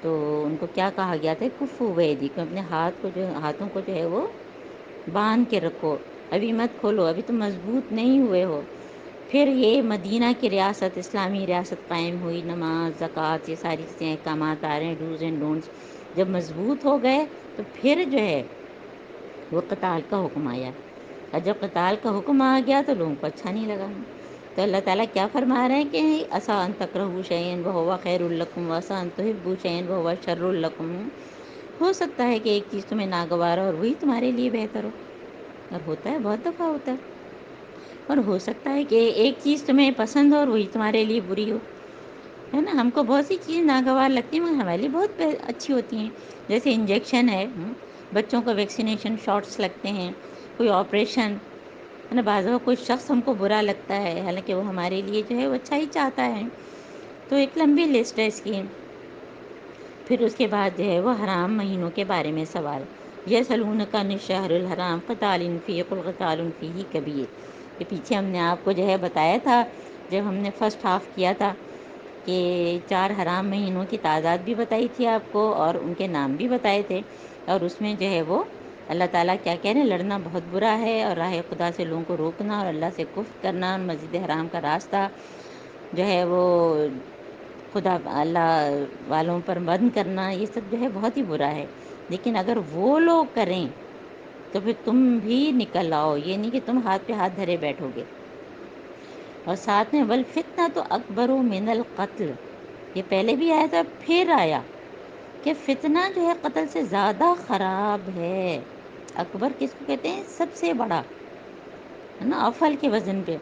تو ان کو کیا کہا گیا تھا، کفو ویدی کو، اپنے ہاتھوں کو جو ہے وہ باندھ کے رکھو، ابھی مت کھولو، ابھی تم مضبوط نہیں ہوئے ہو۔ پھر یہ مدینہ کی ریاست، اسلامی ریاست قائم ہوئی، نماز، زکوٰۃ، یہ ساری چیزیں احکامات آ رہے ہیں، ڈوز اینڈ ڈونٹس جب مضبوط ہو گئے تو پھر جو ہے وہ قتال کا حکم آیا، اور جب قتال کا حکم آ گیا تو لوگوں کو اچھا نہیں لگا۔ تو اللہ تعالیٰ کیا فرما رہے ہیں کہ عسیٰ ان تکرہوا شیئا وہو خیر لکم وعسیٰ ان تحبوا شیئا وہو شر لکم، ہو سکتا ہے کہ ایک چیز تمہیں ناگوار ہو اور وہی تمہارے لیے بہتر ہو، اور ہوتا ہے، بہت دفعہ ہوتا ہے، اور ہو سکتا ہے کہ ایک چیز تمہیں پسند ہو اور وہی تمہارے لیے بری ہو، ہے نا۔ ہم کو بہت سی چیزیں ناگوار لگتی ہیں مگر ہمارے لیے بہت اچھی ہوتی ہیں، جیسے انجیکشن ہے، بچوں کو ویکسینیشن شاٹس لگتے ہیں، کوئی آپریشن، ہے نا، بعض دفعہ کوئی شخص ہم کو برا لگتا ہے حالانکہ وہ ہمارے لیے جو ہے وہ اچھا ہی چاہتا ہے، تو ایک لمبی لسٹ ہے اس کی۔ پھر اس کے بعد جو ہے وہ حرام مہینوں کے بارے میں سوال، یسألونک عن الشہر الحرام قتال فیہ قل قتال فیہ کبیر، یہ پیچھے ہم نے آپ کو جو ہے بتایا تھا جب ہم نے فرسٹ ہاف کیا تھا کہ 4 حرام مہینوں کی تعداد بھی بتائی تھی آپ کو اور ان کے نام بھی بتائے تھے، اور اس میں جو ہے وہ اللہ تعالیٰ کیا کہہ رہے ہیں، لڑنا بہت برا ہے اور راہ خدا سے لوگوں کو روکنا اور اللہ سے کفر کرنا اور مسجد حرام کا راستہ جو ہے وہ خدا اللہ والوں پر بند کرنا، یہ سب جو ہے بہت ہی برا ہے، لیکن اگر وہ لوگ کریں تو پھر تم بھی نکل آؤ، یہ نہیں کہ تم ہاتھ پہ ہاتھ دھرے بیٹھو گے۔ اور ساتھ میں والفتنۃ اکبر من القتل، یہ پہلے بھی آیا تھا پھر آیا کہ فتنہ جو ہے قتل سے زیادہ خراب ہے۔ اکبر کس کو کہتے ہیں، سب سے بڑا، ہے نا، افعل کے وزن پہ،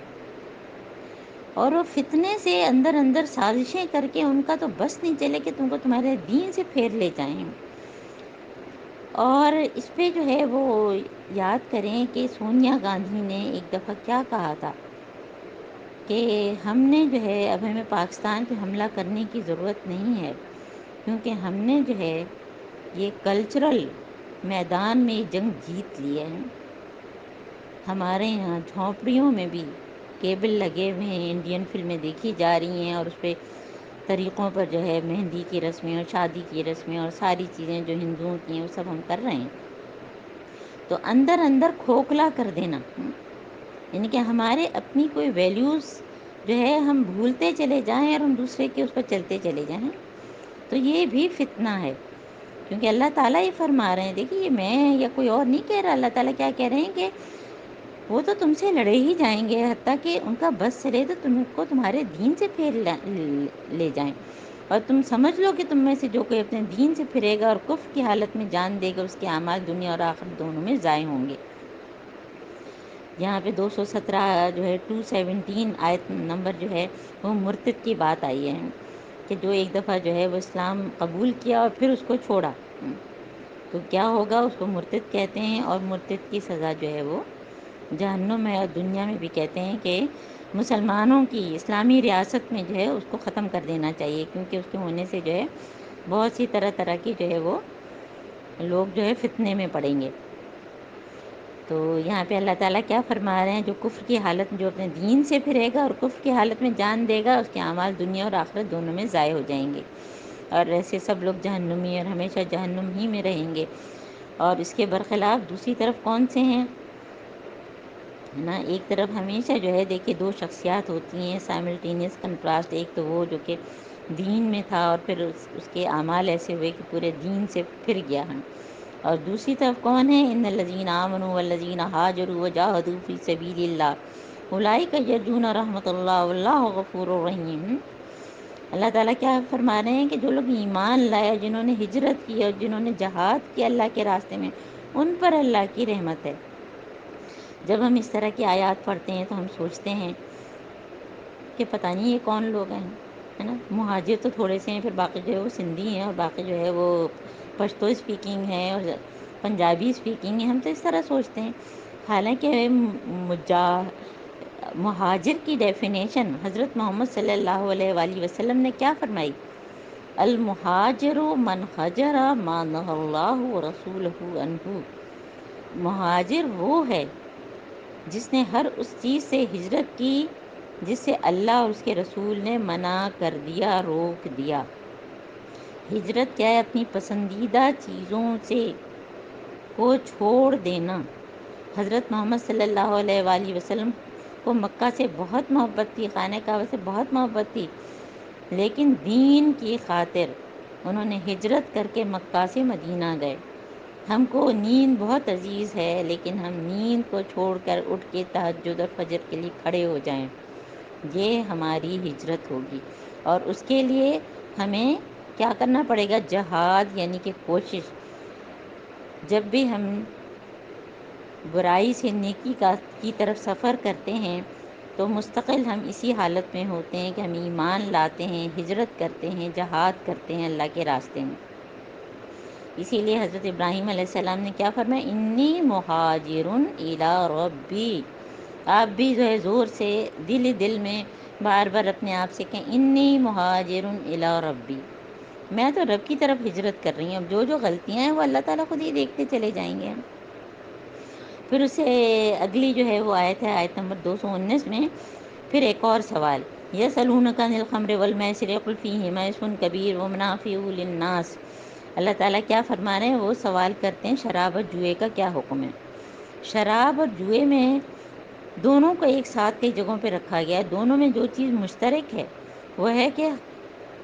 اور وہ فتنے سے اندر اندر سازشیں کر کے ان کا تو بس نہیں چلے کہ تم کو تمہارے دین سے پھیر لے جائیں۔ اور اس پہ جو ہے وہ یاد کریں کہ سونیا گاندھی نے ایک دفعہ کیا کہا تھا کہ ہم نے جو ہے اب ہمیں پاکستان پہ حملہ کرنے کی ضرورت نہیں ہے، کیونکہ ہم نے جو ہے یہ کلچرل میدان میں یہ جنگ جیت لی ہے۔ ہمارے یہاں جھونپڑیوں میں بھی کیبل لگے ہوئے ہیں، انڈین فلمیں دیکھی جا رہی ہیں، اور اس پہ طریقوں پر جو ہے مہندی کی رسمیں اور شادی کی رسمیں اور ساری چیزیں جو ہندوؤں کی ہیں وہ سب ہم کر رہے ہیں۔ تو اندر اندر کھوکھلا کر دینا، یعنی کہ ہمارے اپنی کوئی ویلیوز جو ہے ہم بھولتے چلے جائیں اور ہم دوسرے کے اس پر چلتے چلے جائیں، تو یہ بھی فتنہ ہے، کیونکہ اللہ تعالیٰ ہی فرما رہے ہیں، دیکھیے یہ میں یا کوئی اور نہیں کہہ رہا، اللہ تعالیٰ کیا کہہ رہے ہیں کہ وہ تو تم سے لڑے ہی جائیں گے حتیٰ کہ ان کا بس چلے تو تم کو تمہارے دین سے پھیر لے جائیں، اور تم سمجھ لو کہ تم میں سے جو کوئی اپنے دین سے پھرے گا اور کفر کی حالت میں جان دے گا اس کے اعمال دنیا اور آخرت دونوں میں ضائع ہوں گے۔ یہاں پہ 217 جو ہے 217 آیت نمبر جو ہے وہ مرتد کی بات آئی ہے کہ جو ایک دفعہ جو ہے وہ اسلام قبول کیا اور پھر اس کو چھوڑا تو کیا ہوگا، اس کو مرتد کہتے ہیں، اور مرتد کی سزا جو ہے وہ جہنم میں، اور دنیا میں بھی کہتے ہیں کہ مسلمانوں کی اسلامی ریاست میں جو ہے اس کو ختم کر دینا چاہیے، کیونکہ اس کے ہونے سے جو ہے بہت سی طرح طرح کی جو ہے وہ لوگ جو ہے فتنے میں پڑیں گے۔ تو یہاں پہ اللہ تعالیٰ کیا فرما رہے ہیں، جو کفر کی حالت میں جو اپنے دین سے پھرے گا اور کفر کی حالت میں جان دے گا اس کے اعمال دنیا اور آخرت دونوں میں ضائع ہو جائیں گے، اور ایسے سب لوگ جہنمی اور ہمیشہ جہنم ہی میں رہیں گے۔ اور اس کے برخلاف دوسری طرف کون سے ہیں، ہے نا، ایک طرف ہمیشہ جو ہے دیکھیے 2 شخصیات ہوتی ہیں سائملٹینیس کنٹراسٹ، ایک تو وہ جو کہ دین میں تھا اور پھر اس کے اعمال ایسے ہوئے کہ پورے دین سے پھر گیا ہے، اور دوسری طرف کون ہے، ان الذین آمنوا والذین ہاجروا وجاہدوا فی سبیل اللہ اولئک یرجون رحمت اللہ واللہ غفور رحیم۔ اللہ تعالیٰ کیا فرما رہے ہیں کہ جو لوگ ایمان لائے، جنہوں نے ہجرت کی اور جنہوں نے جہاد کیا اللہ کے راستے میں، ان پر اللہ کی رحمت ہے۔ جب ہم اس طرح کی آیات پڑھتے ہیں تو ہم سوچتے ہیں کہ پتہ نہیں یہ کون لوگ ہیں، ہے نا. مہاجر تو تھوڑے سے ہیں، پھر باقی جو ہے وہ سندھی ہیں، اور باقی جو ہے وہ پشتو اسپیکنگ ہے اور پنجابی اسپیکنگ ہے. ہم تو اس طرح سوچتے ہیں، حالانکہ مہاجر کی ڈیفینیشن حضرت محمد صلی اللہ علیہ وآلہ وسلم نے کیا فرمائی؟ المہاجر من حجر ما نہى اللہ ورسولہ عنہ. مہاجر وہ ہے جس نے ہر اس چیز سے ہجرت کی جس سے اللہ اور اس کے رسول نے منع کر دیا، روک دیا. ہجرت کیا ہے؟ اپنی پسندیدہ چیزوں سے کو چھوڑ دینا. حضرت محمد صلی اللہ علیہ وآلہ وسلم کو مکہ سے بہت محبت تھی، خانہ کعبہ سے بہت محبت تھی، لیکن دین کی خاطر انہوں نے ہجرت کر کے مکہ سے مدینہ گئے. ہم کو نیند بہت عزیز ہے، لیکن ہم نیند کو چھوڑ کر اٹھ کے تہجد اور فجر کے لیے کھڑے ہو جائیں، یہ ہماری ہجرت ہوگی. اور اس کے لیے ہمیں کیا کرنا پڑے گا؟ جہاد، یعنی کہ کوشش. جب بھی ہم برائی سے نیکی کی طرف سفر کرتے ہیں تو مستقل ہم اسی حالت میں ہوتے ہیں کہ ہم ایمان لاتے ہیں، ہجرت کرتے ہیں، جہاد کرتے ہیں اللہ کے راستے میں. اسی لیے حضرت ابراہیم علیہ السلام نے کیا فرمایا؟ انی مہاجر الی ربی. آپ بھی جو ہے زور سے دل میں بار بار اپنے آپ سے کہیں انی مہاجر الی ربی، میں تو رب کی طرف ہجرت کر رہی ہوں. اب جو غلطیاں ہیں وہ اللہ تعالیٰ خود ہی دیکھتے چلے جائیں گے. پھر اسے اگلی جو ہے وہ آیت ہے، آیت نمبر 219 میں پھر ایک اور سوال. یسألونک عن الخمر والمیسر قل فیہما اسم کبیر ومنافع للناس. اللہ تعالیٰ کیا فرما رہے ہیں؟ وہ سوال کرتے ہیں شراب اور جوئے کا کیا حکم ہے. شراب اور جوئے میں دونوں کو ایک ساتھ کئی جگہوں پہ رکھا گیا ہے. دونوں میں جو چیز مشترک ہے وہ ہے کہ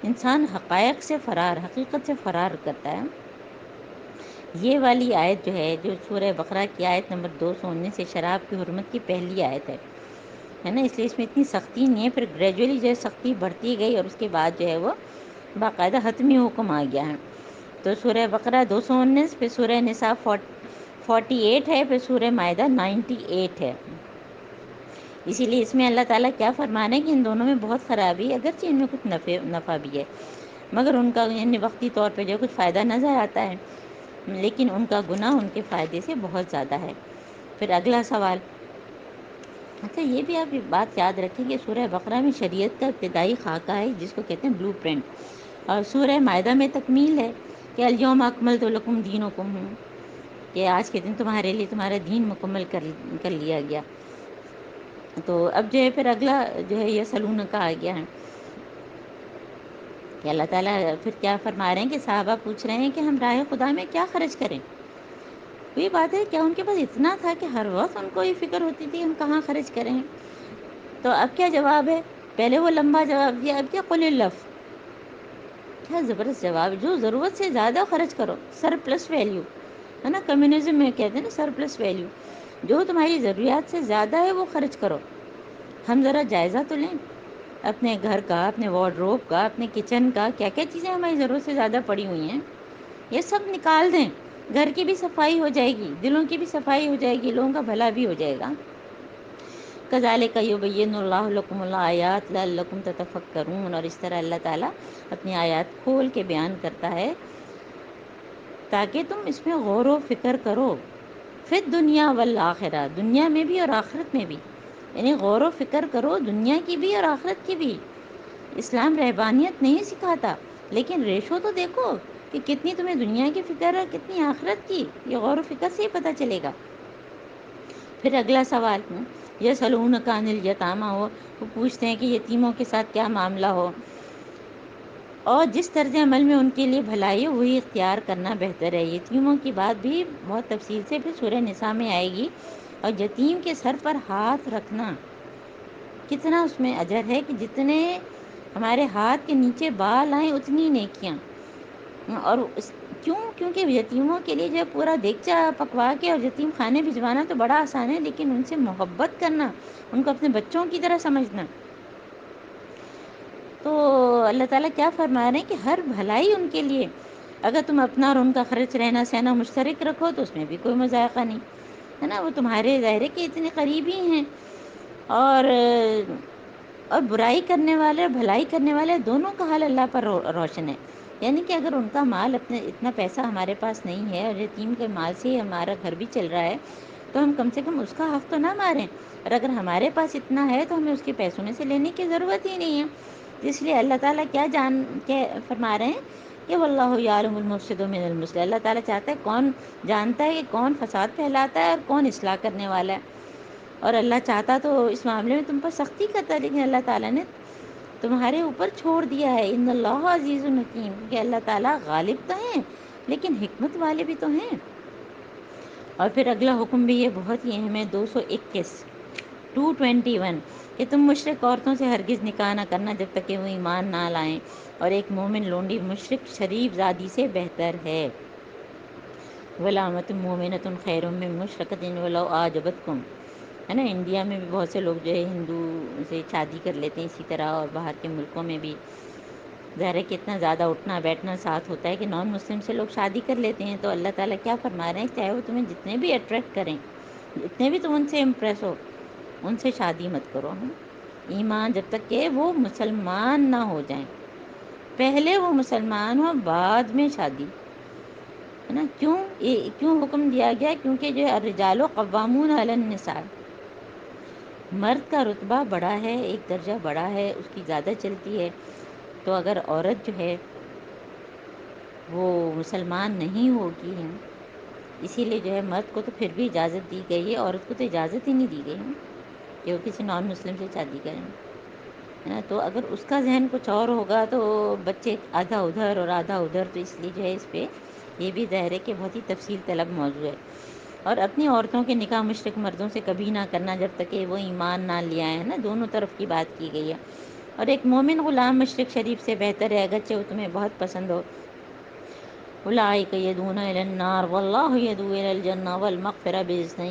انسان حقائق سے فرار، حقیقت سے فرار کرتا ہے. یہ والی آیت جو ہے، جو سورہ بقرہ کی آیت نمبر 219 سے شراب کی حرمت کی پہلی آیت ہے نا، اس لیے اس میں اتنی سختی نہیں ہے. پھر گریجولی جو ہے سختی بڑھتی گئی اور اس کے بعد جو ہے وہ باقاعدہ حتمی حکم آ گیا ہے. تو سورہ بقرہ 219، پھر سورہ نساء 48 ہے، پھر سورہ مائدہ 98 ہے. اسی لیے اس میں اللہ تعالیٰ کیا فرمانا ہے کہ ان دونوں میں بہت خرابی ہے، اگرچہ ان میں کچھ نفع بھی ہے، مگر ان کا یعنی وقتی طور پہ جو کچھ فائدہ نظر آتا ہے، لیکن ان کا گناہ ان کے فائدے سے بہت زیادہ ہے. پھر اگلا سوال. اچھا یہ بھی آپ بات یاد رکھیں کہ سورہ بقرہ میں شریعت کا ابتدائی خاکہ ہے جس کو کہتے ہیں بلو پرنٹ، اور سورہ مائدہ میں تکمیل ہے کہ الیوم اکملت لکم دینکم، کہ آج کے دن تمہارے لیے تمہارا دین مکمل کر لیا گیا. تو اب جو ہے پھر اگلا جو ہے یہ سلونہ کا آ گیا ہے کہ اللہ تعالیٰ پھر کیا فرما رہے ہیں کہ صحابہ پوچھ رہے ہیں کہ ہم راہ خدا میں کیا خرچ کریں. وہی بات ہے، کیا ان کے پاس اتنا تھا کہ ہر وقت ان کو یہ فکر ہوتی تھی ہم کہاں خرچ کریں؟ تو اب کیا جواب ہے؟ پہلے وہ لمبا جواب دیا، اب کیا قل اللف. کیا زبردست جواب. جو ضرورت سے زیادہ خرچ کرو، سر پلس ویلیو ہے نا، کمیونزم میں کہتے ہیں نا سر پلس ویلیو. جو تمہاری ضروریات سے زیادہ ہے وہ خرچ کرو. ہم ذرا جائزہ تو لیں اپنے گھر کا، اپنے وارڈروب کا، اپنے کچن کا، کیا کیا چیزیں ہماری ضرورت سے زیادہ پڑی ہوئی ہیں، یہ سب نکال دیں. گھر کی بھی صفائی ہو جائے گی، دلوں کی بھی صفائی ہو جائے گی، لوگوں کا بھلا بھی ہو جائے گا. کذالک یبین اللہ لکم الآیات لعلکم تتفکرون. اور اس طرح اللہ تعالیٰ اپنی آیات کھول کے بیان کرتا ہے تاکہ تم اس میں غور و فکر کرو. فی الدنیا والآخرہ، دنیا میں بھی اور آخرت میں بھی، یعنی غور و فکر کرو دنیا کی بھی اور آخرت کی بھی. اسلام رہبانیت نہیں سکھاتا، لیکن ریشو تو دیکھو کہ کتنی تمہیں دنیا کی فکر ہے، کتنی آخرت کی. یہ غور و فکر سے ہی پتہ چلے گا. پھر اگلا سوال. یسألونک عن الیتامی، وہ پوچھتے ہیں کہ یتیموں کے ساتھ کیا معاملہ ہو، اور جس طرز عمل میں ان کے لیے بھلائی ہو وہی اختیار کرنا بہتر ہے. یتیموں کی بات بھی بہت تفصیل سے پھر سورہ نساء میں آئے گی. اور یتیم کے سر پر ہاتھ رکھنا کتنا اس میں اجر ہے کہ جتنے ہمارے ہاتھ کے نیچے بال آئیں اتنی نیکیاں. اور کیونکہ یتیموں کے لیے جو پورا دیگچہ پکوا کے اور یتیم خانے بھجوانا تو بڑا آسان ہے، لیکن ان سے محبت کرنا، ان کو اپنے بچوں کی طرح سمجھنا. تو اللہ تعالیٰ کیا فرما رہے ہیں کہ ہر بھلائی ان کے لیے، اگر تم اپنا اور ان کا خرچ رہنا سہنا مشترک رکھو تو اس میں بھی کوئی مذائقہ نہیں ہے نا. وہ تمہارے ظاہر ہے کہ اتنے قریبی ہیں. اور اور برائی کرنے والے اور بھلائی کرنے والے دونوں کا حال اللہ پر روشن ہے. یعنی کہ اگر ان کا مال اتنا پیسہ ہمارے پاس نہیں ہے اور یتیم کے مال سے ہی ہمارا گھر بھی چل رہا ہے تو ہم کم سے کم اس کا حق تو نہ ماریں. اور اگر ہمارے پاس اتنا ہے تو ہمیں اس کے پیسوں میں سے لینے کی ضرورت ہی نہیں ہے. اس لیے اللہ تعالیٰ کیا جان کے فرما رہے ہیں کہ واللہ یعلم المفسد من المصلح. اللہ تعالیٰ چاہتا ہے کون جانتا ہے کہ کون فساد پھیلاتا ہے اور کون اصلاح کرنے والا ہے. اور اللہ چاہتا تو اس معاملے میں تم پر سختی کرتا ہے، لیکن اللہ تعالیٰ نے تمہارے اوپر چھوڑ دیا ہے. ان اللہ عزیز الحکیم، کہ اللہ تعالیٰ غالب تو ہیں لیکن حکمت والے بھی تو ہیں. اور پھر اگلا حکم بھی یہ بہت ہی اہم ہے، 221 221 کہ تم مشرک عورتوں سے ہرگز نکاح نہ کرنا جب تک کہ وہ ایمان نہ لائیں، اور ایک مومن لونڈی مشرک شریف زادی سے بہتر ہے. وَلَامَةٌ مُؤْمِنَةٌ خَيْرٌ مِّن مُّشْرِكَةٍ وَلَوْ أَعْجَبَتْكُمْ. ہے نا، انڈیا میں بھی بہت سے لوگ جو ہے ہندو سے شادی کر لیتے ہیں اسی طرح، اور باہر کے ملکوں میں بھی ظاہر ہے کہ اتنا زیادہ اٹھنا بیٹھنا ساتھ ہوتا ہے کہ نان مسلم سے لوگ شادی کر لیتے ہیں. تو اللہ تعالیٰ کیا فرما رہے ہیں، چاہے وہ تمہیں جتنے بھی اٹریکٹ کریں، جتنے بھی تم ان سے امپریس ہو، ان سے شادی مت کرو. ایمان جب تک کہ وہ مسلمان نہ ہو جائیں، پہلے وہ مسلمان ہو بعد میں شادی. ہے نا، کیوں حکم دیا گیا؟ کیونکہ جو ہے الرجال قوامون علی النساء، مرد کا رتبہ بڑا ہے، ایک درجہ بڑا ہے، اس کی زیادہ چلتی ہے. تو اگر عورت جو ہے وہ مسلمان نہیں ہوگی ہے، اسی لیے جو ہے مرد کو تو پھر بھی اجازت دی گئی ہے، عورت کو تو اجازت ہی نہیں دی گئی ہے کہ وہ کسی نان مسلم سے شادی کریں. ہے نا، تو اگر اس کا ذہن کچھ اور ہوگا تو بچے آدھا ادھر اور آدھا ادھر. تو اس لیے جو ہے اس پہ یہ بھی ظاہر ہے کہ بہت ہی تفصیل طلب موضوع ہے. اور اپنی عورتوں کے نکاح مشرک مردوں سے کبھی نہ کرنا جب تک کہ وہ ایمان نہ لے آئے. ہے نا، دونوں طرف کی بات کی گئی ہے. اور ایک مومن غلام مشرک شریف سے بہتر ہے، اگرچہ وہ تمہیں بہت پسند ہو. اولئک یدعون الی النار واللہ یدعو الی الجنہ والمغفرۃ باذنہ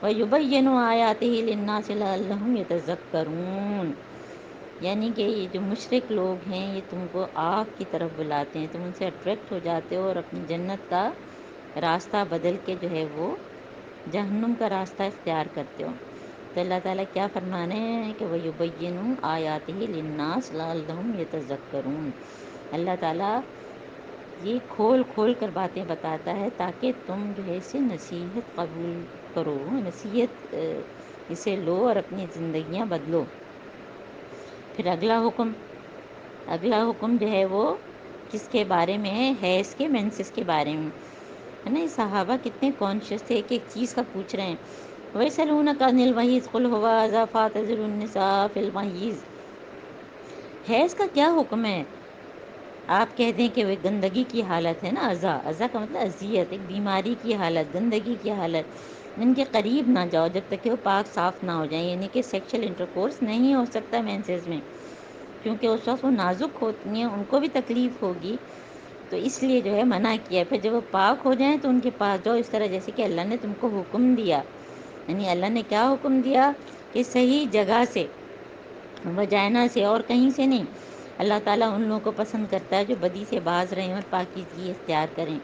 ویبین آیاتہ للناس لعلہم یتذکرون. یعنی کہ یہ جو مشرک لوگ ہیں یہ تم کو آگ کی طرف بلاتے ہیں، تم ان سے اٹریکٹ ہو جاتے ہو اور اپنی جنت کا راستہ بدل کے جو ہے وہ جہنم کا راستہ اختیار کرتے ہو. تو اللہ تعالیٰ کیا فرمانے ہیں کہ وَيُبَيِّنُ آیَاتِهِ لِلنَّاسِ لَعَلَّهُمْ يَتَذَکَّرُونَ. اللہ تعالیٰ یہ کھول کھول کر باتیں بتاتا ہے تاکہ تم جو ہے اسے نصیحت قبول کرو، نصیحت اسے لو اور اپنی زندگیاں بدلو. پھر اگلا حکم جو ہے وہ کس کے بارے میں ہے؟ حیض کے، مینسس کے بارے میں. ہے نا، یہ صحابہ کتنے کانشیس تھے، ایک ایک چیز کا پوچھ رہے ہیں. وَيَسْأَلُونَكَ عَنِ الْمَحِيضِ قُلْ هُوَ أَذًى فَاعْتَزِلُوا النِّسَاءَ فِي الْمَحِيضِ. حیض کا کیا حکم ہے؟ آپ کہہ دیں کہ وہ گندگی کی حالت ہے نا، اذا کا مطلب اذیت، ایک بیماری کی حالت، گندگی کی حالت. ان کے قریب نہ جاؤ جب تک کہ وہ پاک صاف نہ ہو جائیں. یعنی کہ سیکشل انٹرکورس نہیں ہو سکتا مینسز میں، کیونکہ اس وقت وہ نازک ہوتی ہیں، ان کو بھی تکلیف ہوگی. تو اس لیے جو ہے منع کیا. پھر جب وہ پاک ہو جائیں تو ان کے پاس جاؤ، اس طرح جیسے کہ اللہ نے تم کو حکم دیا. یعنی اللہ نے کیا حکم دیا کہ صحیح جگہ سے، وجائنا سے اور کہیں سے نہیں. اللہ تعالیٰ ان لوگوں کو پسند کرتا ہے جو بدی سے باز رہیں اور پاکیزگی اختیار کریں.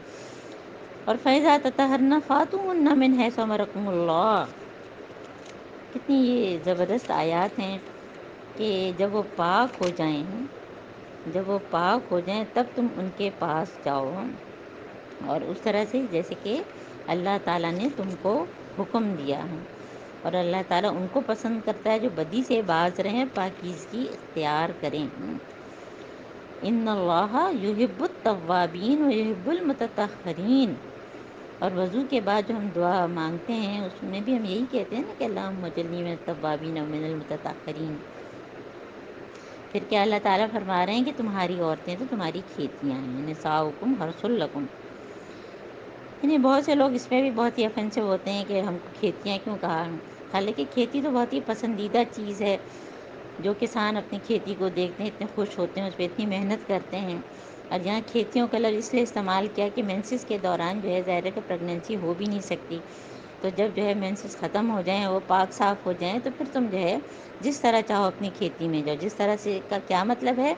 اور فَإِذَا تَطَهَّرْنَ فَأْتُوهُنَّ مِنْ حَيْثُ أَمَرَكُمُ اللَّهُ. کتنی یہ زبردست آیات ہیں کہ جب وہ پاک ہو جائیں، جب وہ پاک ہو جائیں تب تم ان کے پاس جاؤ، اور اس طرح سے جیسے کہ اللہ تعالیٰ نے تم کو حکم دیا ہے. اور اللہ تعالیٰ ان کو پسند کرتا ہے جو بدی سے باز رہیں، پاکیزگی اختیار کریں. ان اللہ یحب التوابین ویحب المتطہرین. اور وضو کے بعد جو ہم دعا مانگتے ہیں اس میں بھی ہم یہی کہتے ہیں نا کہ اللہم اجعلنی من التوابین ومن المتطہرین. پھر کیا اللہ تعالیٰ فرما رہے ہیں کہ تمہاری عورتیں تو تمہاری کھیتیاں ہیں، نساؤکم حرث لکم. یعنی بہت سے لوگ اس میں بھی بہت ہی افینسو ہوتے ہیں کہ ہم کو کھیتیاں کیوں کہا. حالانکہ کھیتی تو بہت ہی پسندیدہ چیز ہے. جو کسان اپنی کھیتی کو دیکھتے ہیں اتنے خوش ہوتے ہیں، اس پہ اتنی محنت کرتے ہیں. اور یہاں کھیتیوں کا لفظ اس لیے استعمال کیا کہ مینسس کے دوران جو ہے ظاہر ہے کہ پریگنینسی ہو بھی نہیں سکتی. تو جب جو ہے مینسس ختم ہو جائیں، وہ پاک صاف ہو جائیں، تو پھر تم جو ہے جس طرح چاہو اپنی کھیتی میں جاؤ. جس طرح سے کا کیا مطلب ہے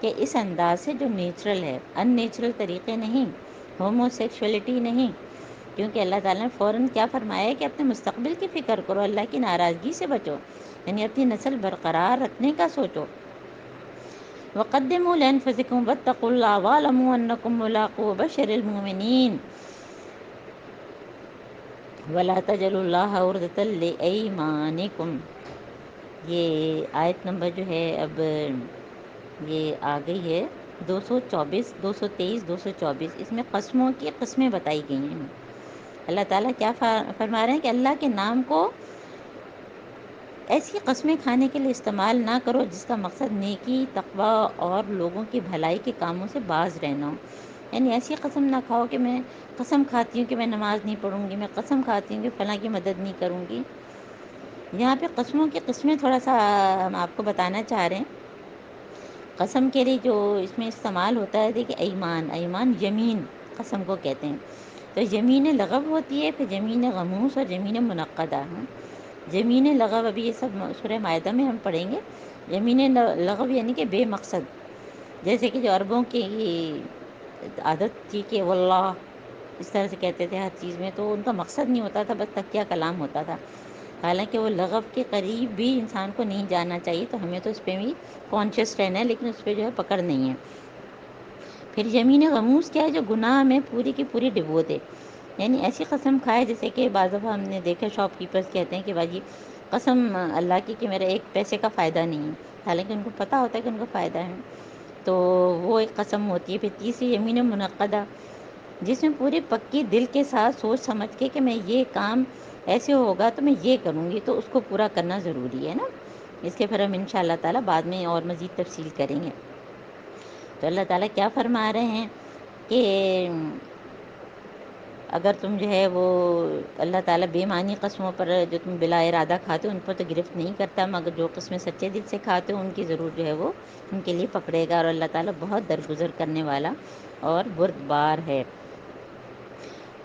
کہ اس انداز سے جو نیچرل ہے، ان نیچرل طریقے نہیں، ہومو سیکشولیٹی نہیں کیونکہ اللہ تعالیٰ نے فوراً کیا فرمایا ہے کہ اپنے مستقبل کی فکر کرو، اللہ کی ناراضگی سے بچو، یعنی اپنی نسل برقرار رکھنے کا سوچو۔ وقدموا لانفسکم واتقوا اللہ واعلموا انکم ملاقوہ وبشر المؤمنین ولا تجعلوا اللہ عرضۃ لایمانکم۔ یہ آیت نمبر جو ہے اب یہ آ گئی ہے 224، 223، 224، اس میں قسموں کی قسمیں بتائی گئی ہیں۔ اللہ تعالیٰ کیا فرما رہے ہیں کہ اللہ کے نام کو ایسی قسمیں کھانے کے لیے استعمال نہ کرو جس کا مقصد نیکی، تقوی اور لوگوں کی بھلائی کے کاموں سے باز رہنا ہو۔ یعنی ایسی قسم نہ کھاؤ کہ میں قسم کھاتی ہوں کہ میں نماز نہیں پڑھوں گی، میں قسم کھاتی ہوں کہ فلاں کی مدد نہیں کروں گی۔ یہاں پہ قسموں کی قسمیں تھوڑا سا ہم آپ کو بتانا چاہ رہے ہیں۔ قسم کے لیے جو اس میں استعمال ہوتا ہے، دیکھیں ایمان، ایمان یمین قسم کو کہتے ہیں۔ تو یمین لغو ہوتی ہے، پھر یمین غموس اور یمین منعقدہ ہیں۔ یمین لغو ابھی یہ سب سورہ مائدہ میں ہم پڑھیں گے۔ یمین لغو یعنی کہ بے مقصد، جیسے کہ جو عربوں کی عادت تھی کہ واللہ اس طرح سے کہتے تھے ہر چیز میں، تو ان کا مقصد نہیں ہوتا تھا، بس تکیہ کلام ہوتا تھا۔ حالانکہ وہ لغو کے قریب بھی انسان کو نہیں جانا چاہیے، تو ہمیں تو اس پہ بھی کانشیس رہنا ہے، لیکن اس پہ جو ہے پکڑ نہیں ہے۔ پھر یمین غموس کیا ہے؟ جو گناہ میں پوری کی پوری ڈبو دے، یعنی ایسی قسم کھائے جیسے کہ بعض دفعہ ہم نے دیکھا شاپ کیپرز کہتے ہیں کہ باجی قسم اللہ کی کہ میرا ایک پیسے کا فائدہ نہیں ہے، حالانکہ ان کو پتہ ہوتا ہے کہ ان کو فائدہ ہے، تو وہ ایک قسم ہوتی ہے۔ پھر تیسری یمین منعقدہ، جس میں پوری پکی دل کے ساتھ سوچ سمجھ کے کہ میں یہ کام ایسے ہوگا تو میں یہ کروں گی، تو اس کو پورا کرنا ضروری ہے نا۔ اس کے پھر ہم ان شاء اللہ تعالیٰ بعد میں اور مزید تفصیل کریں گے۔ تو اللہ تعالیٰ کیا فرما رہے ہیں کہ اگر تم جو ہے وہ اللہ تعالیٰ بے معنی قسموں پر جو تم بلا ارادہ کھاتے ہو ان پر تو گرفت نہیں کرتا، مگر جو قسمیں سچے دل سے کھاتے ہو ان کی ضرور جو ہے وہ ان کے لیے پکڑے گا، اور اللہ تعالیٰ بہت درگزر کرنے والا اور بردبار ہے۔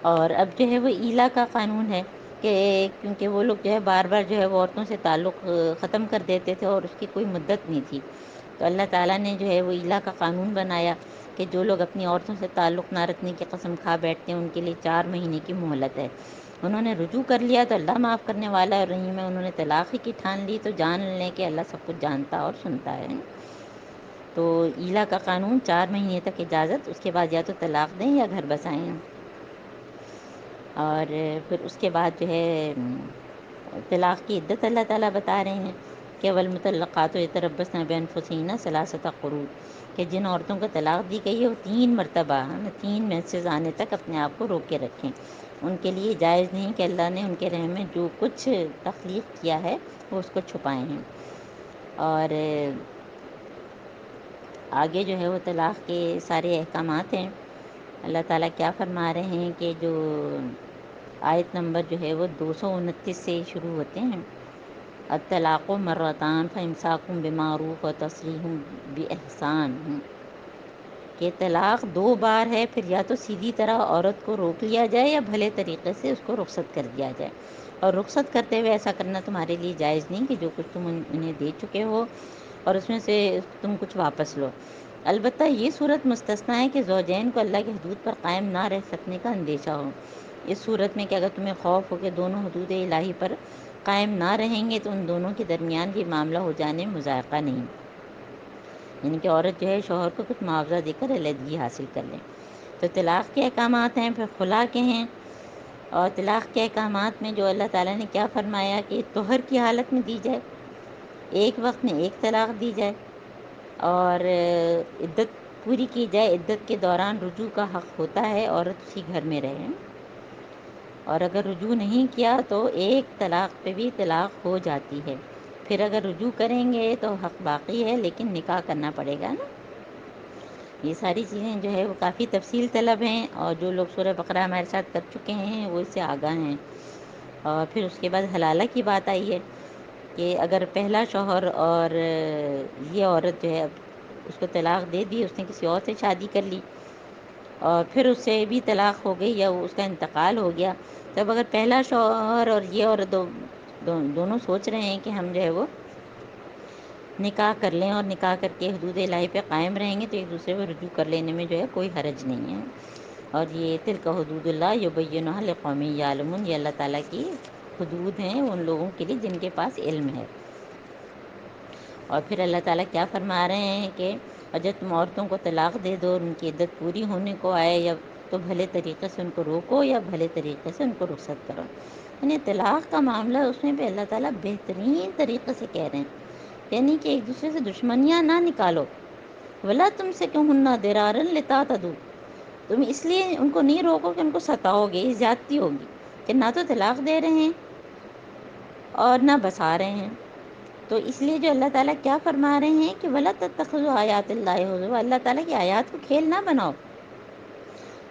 اور اب جو ہے وہ ایلا کا قانون ہے کہ کیونکہ وہ لوگ جو ہے بار بار جو ہے وہ عورتوں سے تعلق ختم کر دیتے تھے اور اس کی کوئی مدت نہیں تھی، تو اللہ تعالیٰ نے جو ہے وہ ایلا کا قانون بنایا کہ جو لوگ اپنی عورتوں سے تعلق نہ رکھنے کی قسم کھا بیٹھتے ہیں ان کے لیے 4 مہینے کی مہلت ہے۔ انہوں نے رجوع کر لیا تو اللہ معاف کرنے والا اور رحیم ہے، انہوں نے طلاق ہی کی ٹھان لی تو جان لیں کہ اللہ سب کچھ جانتا اور سنتا ہے۔ تو ایلا کا قانون 4 مہینے تک اجازت، اس کے بعد یا تو طلاق دیں یا گھر بسائیں۔ اور پھر اس کے بعد جو ہے طلاق کی عدت اللہ تعالیٰ بتا رہے ہیں کہ والمطلقات یتربصن بانفسہن ثلاثۃ قروء، کہ جن عورتوں کو طلاق دی گئی ہے وہ 3 مرتبہ 3 مینسز آنے تک اپنے آپ کو روک کے رکھیں۔ ان کے لیے جائز نہیں کہ اللہ نے ان کے رحم میں جو کچھ تخلیق کیا ہے وہ اس کو چھپائے ہیں۔ اور آگے جو ہے وہ طلاق کے سارے احکامات ہیں۔ اللہ تعالیٰ کیا فرما رہے ہیں کہ جو آیت نمبر جو ہے وہ 229 سے شروع ہوتے ہیں، الطلاق مرتان فامساک بمعروف وتسریح باحسان، کہ طلاق 2 بار ہے، پھر یا تو سیدھی طرح عورت کو روک لیا جائے یا بھلے طریقے سے اس کو رخصت کر دیا جائے، اور رخصت کرتے ہوئے ایسا کرنا تمہارے لیے جائز نہیں کہ جو کچھ تم انہیں دے چکے ہو اور اس میں سے تم کچھ واپس لو۔ البتہ یہ صورت مستثنیٰ ہے کہ زوجین کو اللہ کی حدود پر قائم نہ رہ سکنے کا اندیشہ ہو۔ اس صورت میں کہ اگر تمہیں خوف ہو کہ دونوں حدود الہی پر قائم نہ رہیں گے تو ان دونوں کے درمیان بھی معاملہ ہو جانے میں مضائقہ نہیں، یعنی کہ عورت جو ہے شوہر کو کچھ معاوضہ دے کر علیحدگی حاصل کر لیں۔ تو طلاق کے احکامات ہیں، پھر خلا کے ہیں، اور طلاق کے احکامات میں جو اللہ تعالیٰ نے کیا فرمایا کہ طہر کی حالت میں دی جائے، ایک وقت میں ایک طلاق دی جائے، اور عدت پوری کی جائے، عدت کے دوران رجوع کا حق ہوتا ہے، عورت اسی گھر میں رہے، اور اگر رجوع نہیں کیا تو ایک طلاق پہ بھی طلاق ہو جاتی ہے۔ پھر اگر رجوع کریں گے تو حق باقی ہے، لیکن نکاح کرنا پڑے گا نا۔ یہ ساری چیزیں جو ہے وہ کافی تفصیل طلب ہیں، اور جو لوگ سورہ بقرہ ہمارے ساتھ کر چکے ہیں وہ اس سے آگاہ ہیں۔ اور پھر اس کے بعد حلالہ کی بات آئی ہے کہ اگر پہلا شوہر اور یہ عورت جو ہے اب اس کو طلاق دے دی، اس نے کسی اور سے شادی کر لی اور پھر اس سے بھی طلاق ہو گئی یا اس کا انتقال ہو گیا، تب اگر پہلا شوہر اور یہ عورت دونوں سوچ رہے ہیں کہ ہم جو ہے وہ نکاح کر لیں اور نکاح کر کے حدود الہی پہ قائم رہیں گے، تو ایک دوسرے کو رجوع کر لینے میں جو ہے کوئی حرج نہیں ہے۔ اور یہ تلک حدود اللہ یبینھا لقوم یعلمون، یہ اللہ تعالیٰ کی حدود ہیں ان لوگوں کے لیے جن کے پاس علم ہے۔ اور پھر اللہ تعالیٰ کیا فرما رہے ہیں کہ اگر تم عورتوں کو طلاق دے دو اور ان کی عدت پوری ہونے کو آئے، یا تو بھلے طریقے سے ان کو روکو یا بھلے طریقے سے ان کو رخصت کرو۔ یعنی طلاق کا معاملہ اس میں بھی اللہ تعالیٰ بہترین طریقے سے کہہ رہے ہیں، یعنی کہ ایک دوسرے سے دشمنیاں نہ نکالو۔ ولا تم سے کہن درارن لتعتدوا، تم اس لیے ان کو نہیں روکو کہ ان کو ستاؤ گے، زیادتی ہوگی کہ نہ تو طلاق دے رہے ہیں اور نہ بسا رہے ہیں۔ تو اس لیے جو اللہ تعالیٰ کیا فرما رہے ہیں کہ ولا تتخذوا آیات اللہ ہزوا، اللہ تعالیٰ کی آیات کو کھیل نہ بناؤ۔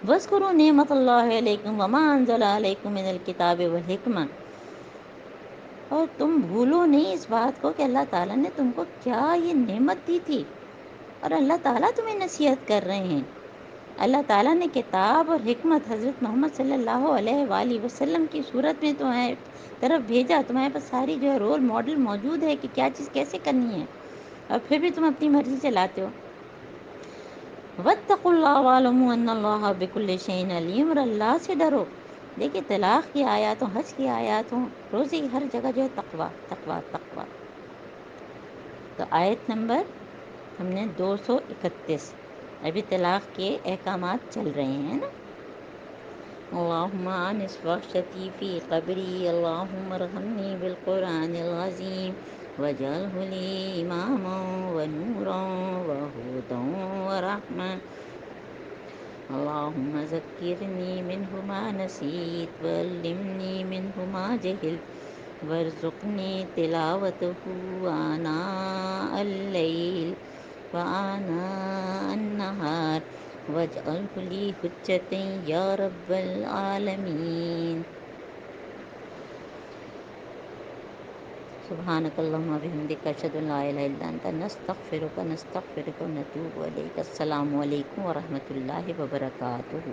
واذکروا نعمت اللہ علیکم وما انزل علیکم من الکتاب والحکمہ، اور تم بھولو نہیں اس بات کو کہ اللہ تعالیٰ نے تم کو کیا یہ نعمت دی تھی، اور اللہ تعالیٰ تمہیں نصیحت کر رہے ہیں۔ اللہ تعالیٰ نے کتاب اور حکمت حضرت محمد صلی اللہ علیہ وآلہ وسلم کی صورت میں تمہارے طرف بھیجا، تمہارے پاس ساری جو ہے رول ماڈل موجود ہے کہ کیا چیز کیسے کرنی ہے، اور پھر بھی تم اپنی مرضی چلاتے ہو۔ واتقوا اللہ واعلموا ان اللہ بکل شیء علیم، اور اللہ سے ڈرو۔ دیکھیے طلاق کی آیات ہوں، حج کی آیات ہوں، روزے کی ہر جگہ جو ہے تقویٰ تقویٰ تقویٰ۔ تو آیت نمبر ہم نے 231، ابھی طلاق کے احکامات چل رہے ہیں نا۔ اللہم آنس وحشتی فی قبری، اللہم ارحمنی بالقرآن العظیم واجعلہ لی اماما ونورا وہدی ورحمہ، اللہم ذکرنی منہ ما نسیت وعلمنی منہ ما جہلت وارزقنی تلاوتہ آناء اللیل وآناء النہار واجعلہ لی حجۃ یا رب العالمین۔ سبحانک اللہم وبحمدک، اشہد ان لا الہ الا انت، نستغفرک ونتوب الیک۔ السلام علیکم ورحمۃ اللہ وبرکاتہ۔